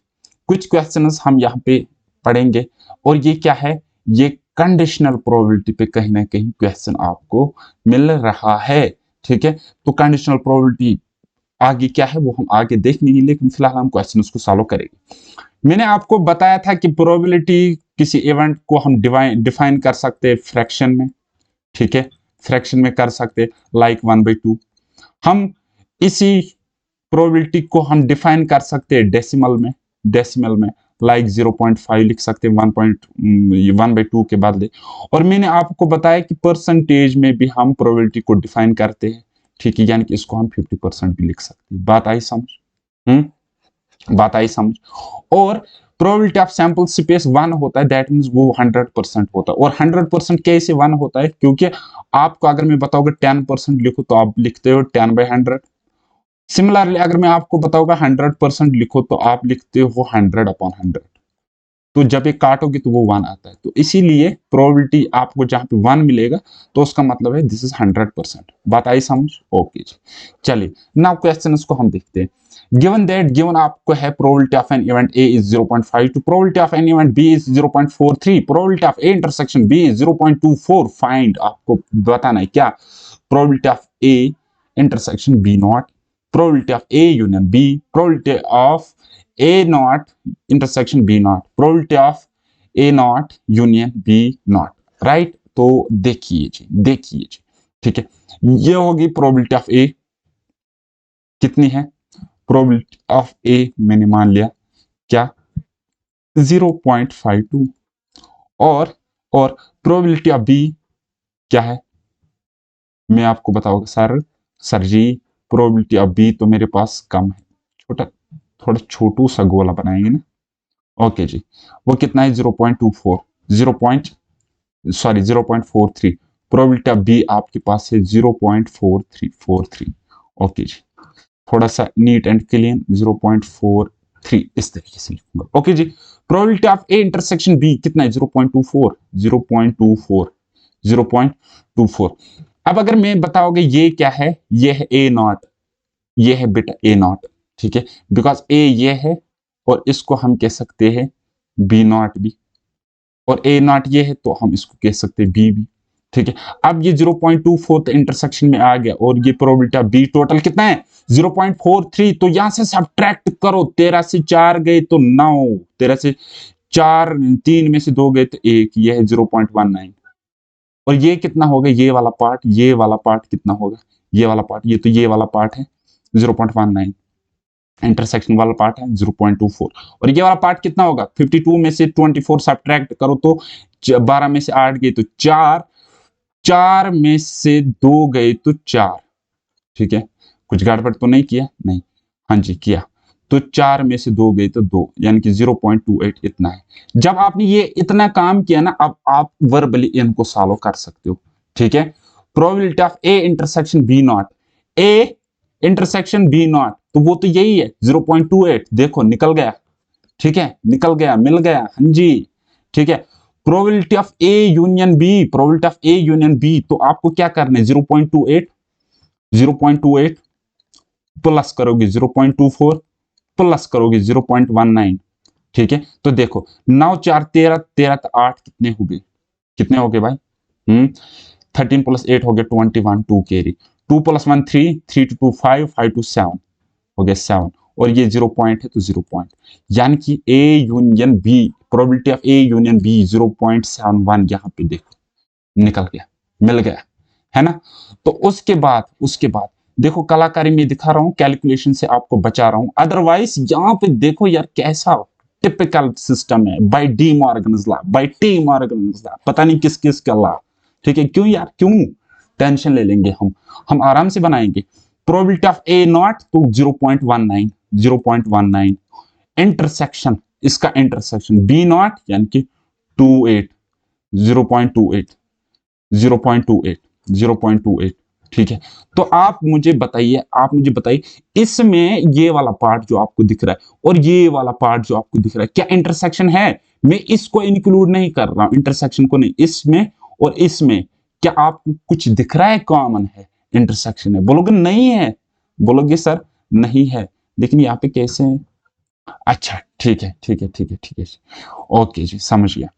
कुछ क्वेश्चंस हम यहाँ पे पढ़ेंगे, और ये क्या है, ये कंडीशनल प्रोबेबिलिटी पे कहीं ना कहीं क्वेश्चन आपको मिल रहा है, ठीक है। तो कंडीशनल प्रोबेबिलिटी आगे क्या है वो हम आगे देख लेंगे, लेकिन फिलहाल हम क्वेश्चन को सॉल्व करेंगे। मैंने आपको बताया था कि प्रोबेबिलिटी किसी इवेंट को हम डिफाइन कर सकते हैं फ्रैक्शन में, ठीक है, फ्रैक्शन में कर सकते हैं, लाइक 1/2। हम इसी प्रोबेबिलिटी को हम डिफाइन कर सकते हैं डेसिमल में लाइक 0.5 लिख सकते हैं 1/2 के बदले। और मैंने आपको बताया कि परसेंटेज में भी हम प्रोबेबिलिटी को डिफाइन करते हैं, ठीक है, यानी कि इसको हम 50% भी लिख सकते हैं। बात आई समझ? बात आई समझ? और प्रोबेबिलिटी ऑफ सैंपल स्पेस 1 होता है, दैट मींस वो 100% होता है। और 100% कैसे 1 होता है, क्योंकि आपको अगर मैं बताऊंगा 10% लिखो तो आप लिखते हो 10/100। सिमिलरली अगर मैं आपको बताऊंगा 100% लिखो तो आप लिखते हो 100/100। तो जब ये काटोगे तो वो 1 आता है। तो इसीलिए प्रोबेबिलिटी आपको जहां पे 1 मिलेगा तो उसका मतलब है दिस इज 100%। बात आई समझ? ओके जी, चलिए नाउ क्वेश्चन को हम देखते हैं। गिवन दैट, गिवन आपको है probability of an event A is 0.52, probability of an event B is 0.43, probability of A intersection B is 0.24। Find, आपको बताना है क्या, probability of A intersection B not, probability of A union B, probability of A naught intersection B naught, probability of A naught union B naught, right. तो देखिए जी, ठीक है, ये होगी probability of A, कितनी है probability of A, मैंने मान लिया क्या 0.52, और probability of B क्या है, मैं आपको बताऊंगा sir ji probability of B तो मेरे पास कम है, छोटा, थोड़ा छोटू सा गोला बनाएंगे ना। ओके जी, वो कितना है 0.24, 0.43। प्रोबेबिलिटी ऑफ बी आपके पास है 0.4343। ओके जी, थोड़ा सा नीट एंड क्लीन 0.43 इस तरीके से लिखूंगा। Okay ji, probability of A intersection B कितना है 0.24, 0.24। अब अगर मैं बताओगे ये क्या है, ये है ए नॉट, ये है बेटा ए नॉट, ठीक है, बिकॉज ए ये है और इसको हम कह सकते हैं बी नॉट भी, और ए नॉट ये है तो हम इसको कह सकते हैं बी भी, ठीक है। अब ये 0.24 तो इंटरसेक्शन में आ गया, और ये प्रोबेबिलिटी ऑफ बी टोटल कितना है 0.43। तो यहां से सब्ट्रैक्ट करो, 13 से 4 गए तो 9, 13 से 4, 3 में से 2 गए तो 1, ये है 0.19। और ये कितना होगा, ये वाला पार्ट कितना होगा, ये वाला पार्ट, ये तो ये वाला पार्ट है 0.19, इंटरसेक्शन वाला पार्ट है 0.24, और ये वाला पार्ट कितना होगा 52 में से 24 सब्ट्रैक्ट करो तो 12 में से 8 गए तो 4, 4 में से 2 गए तो 4, ठीक है, कुछ गड़बड़ तो नहीं किया, नहीं, हाँ जी किया, तो 4 में से 2 गए तो 2, यानी कि 0.28 इतना है। जब आपने ये इतना काम किया ना, अब आप वर्बली इनको सॉल्व कर सकते हो, ठीक है। Probability of A intersection B not, A intersection B not, तो वो तो यही है 0.28, देखो निकल गया, ठीक है, निकल गया, मिल गया, हाँ जी, ठीक है। Probability of A union B, probability of A union B, तो आपको क्या करना है 0.28 प्लस करोगे 0.24 प्लस करोगे 0.19, ठीक है। तो देखो 9 4 13, 13 8 कितने हो गए भाई, 13 + 8 हो गया 21, 2 कैरी, 2 + 1 3, 3 to 2 5, 5 to 7 हो गया 7, और ये 0 पॉइंट है तो 0 पॉइंट, यानी कि A union B, probability of A union B 0.71, यहां पे देखो निकल गया, मिल गया, है ना। तो उसके बाद देखो कलाकारी में दिखा रहा हूं, कैलकुलेशन से आपको बचा रहा हूं, अदरवाइज यहां पे देखो यार कैसा टिपिकल सिस्टम है, by De Morgan's law, by De Morgan's law, पता नहीं किस किस का लॉ, ठीक है। क्यों यार, क्यों टेंशन ले लेंगे, हम आराम से बनाएंगे। प्रोबेबिलिटी ऑफ ए नॉट तो 0.19, इंटरसेक्शन, इसका इंटरसेक्शन बी नॉट यानी कि 28, 0.28, ठीक है। तो आप मुझे बताइए, इसमें ये वाला पार्ट जो आपको दिख रहा है और ये वाला पार्ट जो आपको दिख रहा है, क्या इंटरसेक्शन है? मैं इसको इंक्लूड नहीं कर रहा हूं, इंटरसेक्शन को नहीं, इसमें और इसमें क्या आपको कुछ दिख रहा है कॉमन है, इंटरसेक्शन है? बोलोगे नहीं है, बोलोगे सर नहीं है, लेकिन यहाँ पे कैसे है? अच्छा ठीक है ठीक है ठीक है ठीक है, ओके जी समझ गया।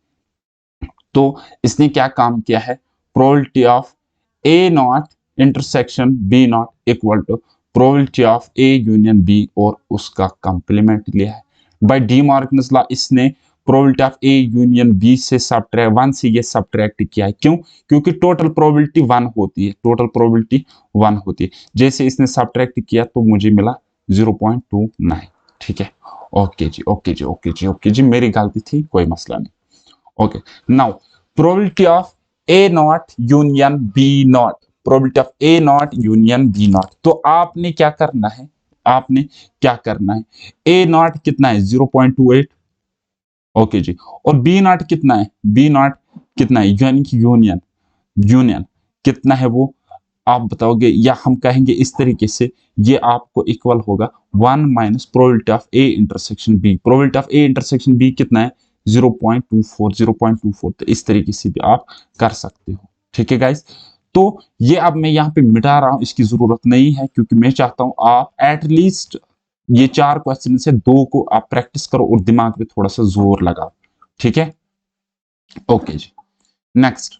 तो इसने क्या काम किया है, probability of A not intersection B not equal to probability of A union B और उसका कंप्लीमेंट लिया है। बाय डी मार्गन्स लॉ इसने probability of A union B से सब्ट्रैक्ट 1 से ये सब्ट्रैक्ट किया है। क्यों? क्योंकि टोटल प्रोबेबिलिटी 1 होती है, टोटल प्रोबेबिलिटी 1 होती है। जैसे इसने सब्ट्रैक्ट किया तो मुझे मिला 0.29। ठीक है, okay ji okay ji okay ji okay जी, मेरी गलती थी, कोई मसला नहीं। okay now probability of a naught union b naught, probability of a naught union b naught। तो आपने क्या करना है, आपने क्या करना है, a naught कितना है 0.28, ओके जी, और b naught कितना है, b naught कितना है, यानी कि यूनियन, यूनियन कितना है वो आप बताओगे, या हम कहेंगे इस तरीके से, ये आपको इक्वल होगा 1 minus probability of A intersection B. Probability of A intersection B कितना है 0.24, 0.24। तो इस तरीके से भी आप कर सकते हो। ठीक है गाइस, तो ये अब मैं यहाँ पे मिटा रहा हूँ, इसकी जरूरत नहीं है, क्योंकि मैं चाहता हूँ आप एटलीस्ट ये 4 क्वेश्चन से 2 को आप प्रैक्टिस करो और दिमाग पे थोड़ा सा जोर लगाओ। ठीक है, ओके जी। नेक्स्ट,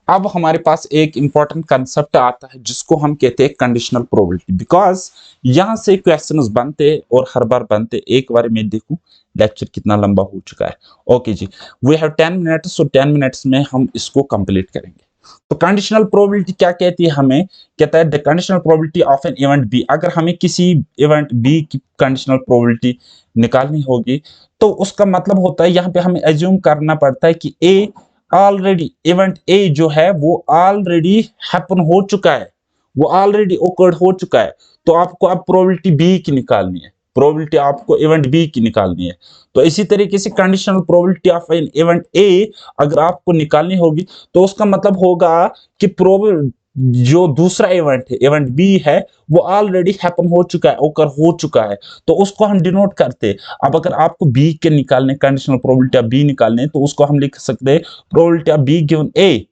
अब हमारे पास एक इंपॉर्टेंट कंसेप्ट आता है जिसको हम कहते हैं कंडीशनल प्रोबेबिलिटी। बिकॉज यहां से क्वेश्चंस बनते और हर बार बनते। एक बार मैं देखूं लेक्चर कितना लंबा हो चुका है। Okay ji, we have 10 minutes, so 10 minutes में हम इसको कंप्लीट करेंगे। तो कंडीशनल प्रोबेबिलिटी क्या कहती है हमें, कहता है the conditional probability of an event B. अगर हमें किसी इवेंट बी की कंडीशनल प्रोबेबिलिटी निकालनी होगी तो उसका मतलब होता है, यहाँ पे हमें एज्यूम करना पड़ता है कि ए ऑलरेडी, इवेंट ए जो है वो ऑलरेडी हैपन हो चुका है, वो ऑलरेडी ओकर्ड हो चुका है। तो आपको अब प्रोबेबिलिटी बी की निकालनी है, प्रोबेबिलिटी आपको इवेंट बी की निकालनी है। तो इसी तरीके से conditional probability of an event ए अगर आपको निकालनी होगी तो उसका मतलब होगा कि प्रोबेबिलिटी जो दूसरा इवेंट है, इवेंट बी है, वो ऑलरेडी हैपन हो चुका है, ओकर हो चुका है, तो उसको हम डिनोट करते हैं। अब अगर आपको बी के निकालने, कंडीशनल प्रोबेबिलिटी ऑफ बी निकालने, तो उसको हम लिख सकते हैं probability of B given A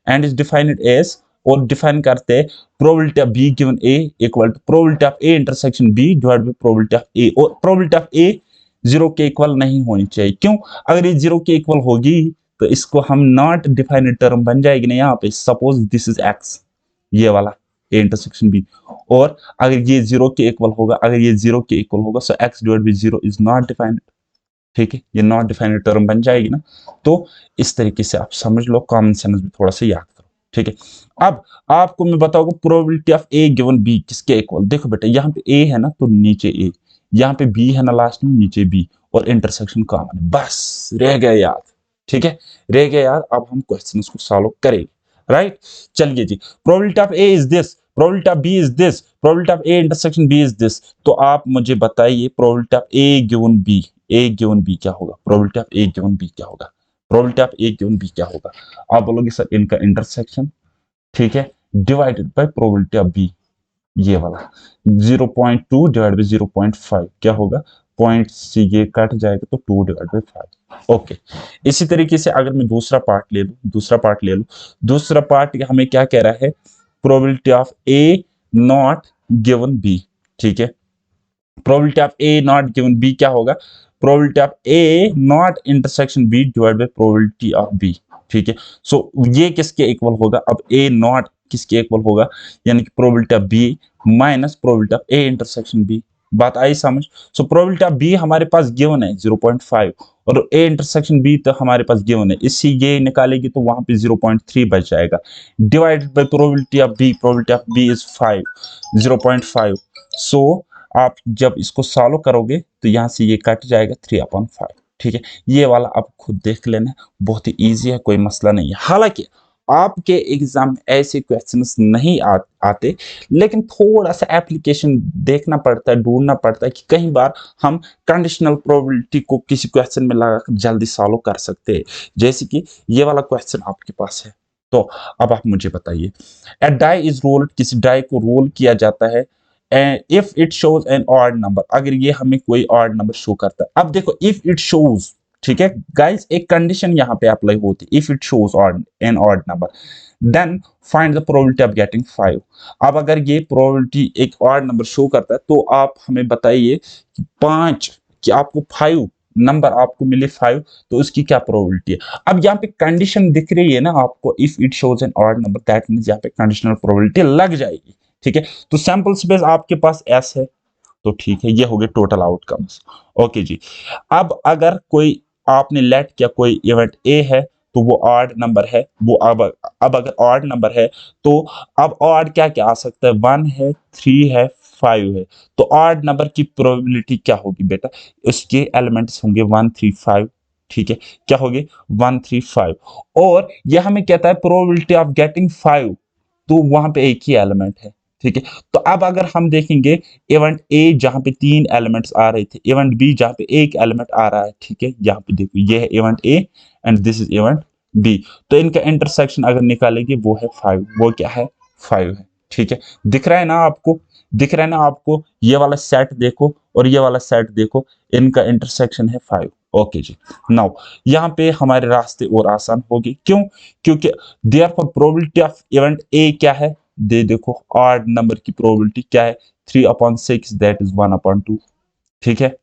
and is defined as, और डिफाइन करते हैं probability of B given A equal to probability of A intersection B divide by probability of A. और प्रोबेबिलिटी ऑफ ए 0 के इक्वल नहीं होनी चाहिए। क्यों? अगर ये 0 के इक्वल होगी तो इसको हम नॉट डिफाइंड टर्म बन जाएगी ना यहाँ पे। सपोज दिस इज एक्स, ये वाला ए इंटरसेक्शन बी, और अगर ये 0 के इक्वल होगा, अगर ये 0 के इक्वल होगा, so X divide by 0 is not defined. ठीक है, ये नॉट डिफाइंड टर्म बन जाएगी ना। तो इस तरीके से आप समझ लो, कॉमन सेंस भी थोड़ा सा याद करो। ठीक है, अब आपको मैं बताऊंगा probability of A given B किसके इक्वल। देखो बेटा, यहाँ पे ए है ना तो नीचे ए, यहाँ पे बी है ना लास्ट में, नीचे बी, और इंटरसेक्शन कॉमन है, बस रह गया याद। ठीक है, रह गया याद। अब हम क्वेश्चन को सॉल्व करेंगे, राइट। चलिए ji, probability of A is this, probability of B is this, probability of A intersection B is this. तो आप मुझे बताइए probability of A given B, A given B क्या होगा, probability of A given B क्या होगा, probability of A given B क्या होगा। आप बोलोगे सर इनका इंटरसेक्शन, ठीक है, divided by probability of B, ये वाला 0.2 डिवाइड बाय 0.5 क्या होगा, पॉइंट से ये कट जाएगा तो 2 डिवाइड बाय 5। ओके, इसी तरीके से अगर मैं दूसरा पार्ट ले लूं, दूसरा पार्ट ले लूं, दूसरा पार्ट हमें क्या कह रहा है, probability of A not given B. ठीक है, probability of A not given B क्या होगा, probability of A not intersection B divide by probability of B. ठीक है, सो ये किसके इक्वल होगा, अब ए नॉट किसके इक्वल होगा, यानी कि probability of B minus probability of A intersection B. बात आई समझ। सो प्रोबेबिलिटी ऑफ बी हमारे पास गिवन है 0.5, और ए इंटरसेक्शन बी तो हमारे पास गिवन है, इससे ये निकालेगी तो वहां पे 0.3 बच जाएगा, divided by probability of B, probability of B is 5, 0.5। So आप जब इसको सॉल्व करोगे तो यहाँ से ये कट जाएगा 3/5। ठीक है, ये वाला आप खुद देख लेना, बहुत ही इजी है, कोई मसला नहीं है। हालांकि आपके एग्जाम में ऐसे क्वेश्चंस नहीं आते, लेकिन थोड़ा सा एप्लीकेशन देखना पड़ता है, ढूंढना पड़ता है कि कई बार हम कंडीशनल प्रोबेबिलिटी को किसी क्वेश्चन में लगाकर जल्दी सॉल्व कर सकते हैं। जैसे कि ये वाला क्वेश्चन आपके पास है, तो अब आप मुझे बताइए, ए डाई इज रोल्ड, किसी डाई को रोल किया जाता है, if it shows an odd number, अगर ये हमें कोई ऑड नंबर शो करता है। अब देखो, इफ इट शोज ठीक है गाइस, एक कंडीशन यहाँ पे अप्लाई होती है, if it shows odd an odd number then find the probability of getting 5। अब अगर ये प्रोबेबिलिटी एक ऑड नंबर शो करता है तो आप हमें बताइए कि 5 कि आपको 5 नंबर आपको मिले 5, तो उसकी क्या प्रोबेबिलिटी है। अब यहाँ पे कंडीशन दिख रही है ना आपको, if it shows an odd number, that means यहाँ पे कंडीशनल प्रोबेबिलिटी लग जाएगी। ठीक है, तो सैंपल स्पेस आपके पास एस है, तो ठीक है, ये हो गए टोटल आउटकम्स। ओके जी, अब अगर कोई आपने लेट किया कोई इवेंट ए है तो वो ऑड नंबर है, वो अब अगर ऑड नंबर है तो अब ऑड क्या क्या आ सकता है, 1 है, 3 है, 5 है, तो ऑड नंबर की प्रोबेबिलिटी क्या होगी बेटा, उसके एलिमेंट्स होंगे 1 3 5। ठीक है, क्या होगी 1 3 5, और यह हमें कहता है प्रोबेबिलिटी ऑफ गेटिंग 5, तो वहां पे एक ही एलिमेंट है। ठीक है, तो अब अगर हम देखेंगे इवेंट ए जहां पे 3 एलिमेंट्स आ रहे थे, इवेंट बी जहां पे एक एलिमेंट आ रहा है, ठीक है, यहाँ पे देखो ये है event A and this is event B, तो इनका इंटरसेक्शन अगर निकालेंगे वो है 5, वो क्या है 5 है। ठीक है, दिख रहा है ना आपको, दिख रहा है ना आपको, ये वाला सेट देखो और ये वाला सेट देखो, इनका इंटरसेक्शन है 5। ओके जी, नाउ यहाँ पे हमारे रास्ते और आसान होगी, क्यों, क्योंकि therefore probability of event A क्या है, दे देखो ऑड नंबर की प्रोबेबिलिटी क्या है, 3/6 दैट इज 1/2। ठीक है,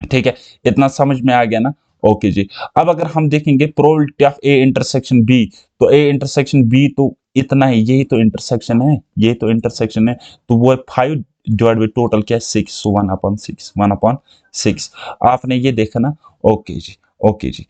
ठीक है, इतना समझ में आ गया ना। ओके जी, अब अगर हम देखेंगे probability of A intersection B, तो ए इंटरसेक्शन बी तो इतना है, यही तो इंटरसेक्शन है, ये तो इंटरसेक्शन है, तो वो है 5 डिवाइड बाई टोटल क्या है 6, सो 1/6, 1/6 आपने ये देखा ना। Okay ji, okay ji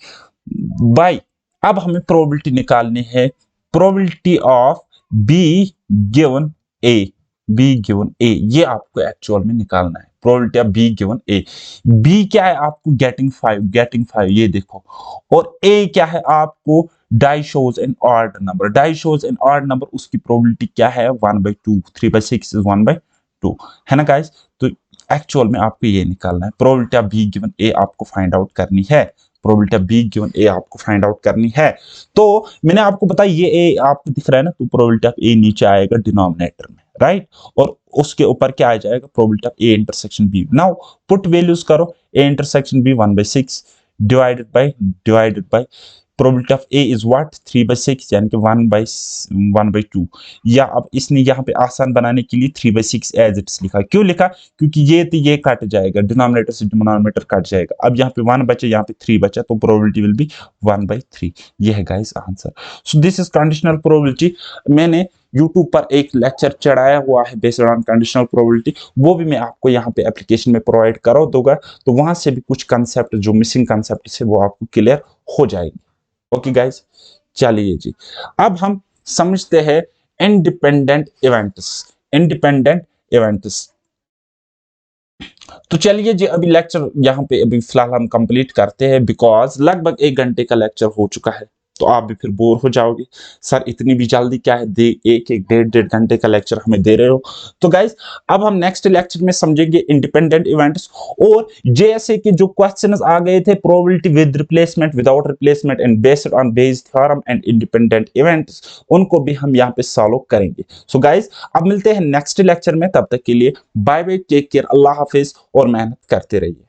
bye, अब हमें प्रोबेबिलिटी निकालनी है, probability of B given A, B given A, ये आपको एक्चुअल में निकालना है, probability of B given A. B क्या है आपको गेटिंग 5, गेटिंग 5 ये देखो, और ए क्या है आपको die shows an odd number, die shows an odd number, उसकी प्रोबेबिलिटी क्या है 1/2, 3/6 इज 1/2 है ना गाइस। तो एक्चुअल में आपको ये निकालना है, प्रोबेबिलिटी ऑफ बी गिवन ए आपको फाइंड आउट करनी है, प्रोबेबिलिटी ऑफ बी गिवन ए आपको फाइंड आउट करनी है। तो मैंने आपको बताया ये ए आपको दिख रहा है ना, तो प्रोबेबिलिटी ऑफ ए नीचे आएगा डिनोमिनेटर में, राइट, और उसके ऊपर क्या आ जाएगा, probability of A intersection B. Now put values करो, A intersection B 1/6 divided by probability of A is what 3/6 यानी कि 1/2, या अब इसने यहाँ पे आसान बनाने के लिए 3/6 एज इट्स लिखा, क्यों लिखा, क्योंकि ये तो ये कट जाएगा, डिनोमिनेटर से डिनोमिनेटर कट जाएगा, अब यहाँ पे 1 बचे, यहाँ पे 3 बचा, तो प्रोबेबिलिटी विल बी 1/3। ये है guys answer. So this is conditional probability. मैंने YouTube पर एक लेक्चर चढ़ाया हुआ है बेस्ड ऑन कंडीशनल प्रोबेबिलिटी, वो भी मैं आपको यहाँ पे एप्लीकेशन में प्रोवाइड करा दूंगा, तो वहां से भी कुछ कंसेप्ट जो मिसिंग कंसेप्ट है वो आपको क्लियर हो जाएंगे। ओके गाइस, चलिए जी, अब हम समझते हैं इंडिपेंडेंट इवेंट्स, इंडिपेंडेंट इवेंट्स। तो चलिए जी, अभी लेक्चर यहाँ पे अभी फिलहाल हम कंप्लीट करते हैं, बिकॉज लगभग 1 घंटे का लेक्चर हो चुका है, तो आप भी फिर बोर हो जाओगे, सर इतनी भी जल्दी क्या है, एक एक डेढ़ घंटे का लेक्चर हमें दे रहे हो। तो गाइज अब हम नेक्स्ट लेक्चर में समझेंगे इंडिपेंडेंट इवेंट्स, और जैसे कि जो क्वेश्चंस आ गए थे probability with replacement, without replacement and based on Bayes theorem and independent events, उनको भी हम यहाँ पे सॉल्व करेंगे। सो गाइज अब मिलते हैं नेक्स्ट लेक्चर में, तब तक के लिए बाय बाय, टेक केयर, अल्लाह हाफिज और मेहनत करते रहिए।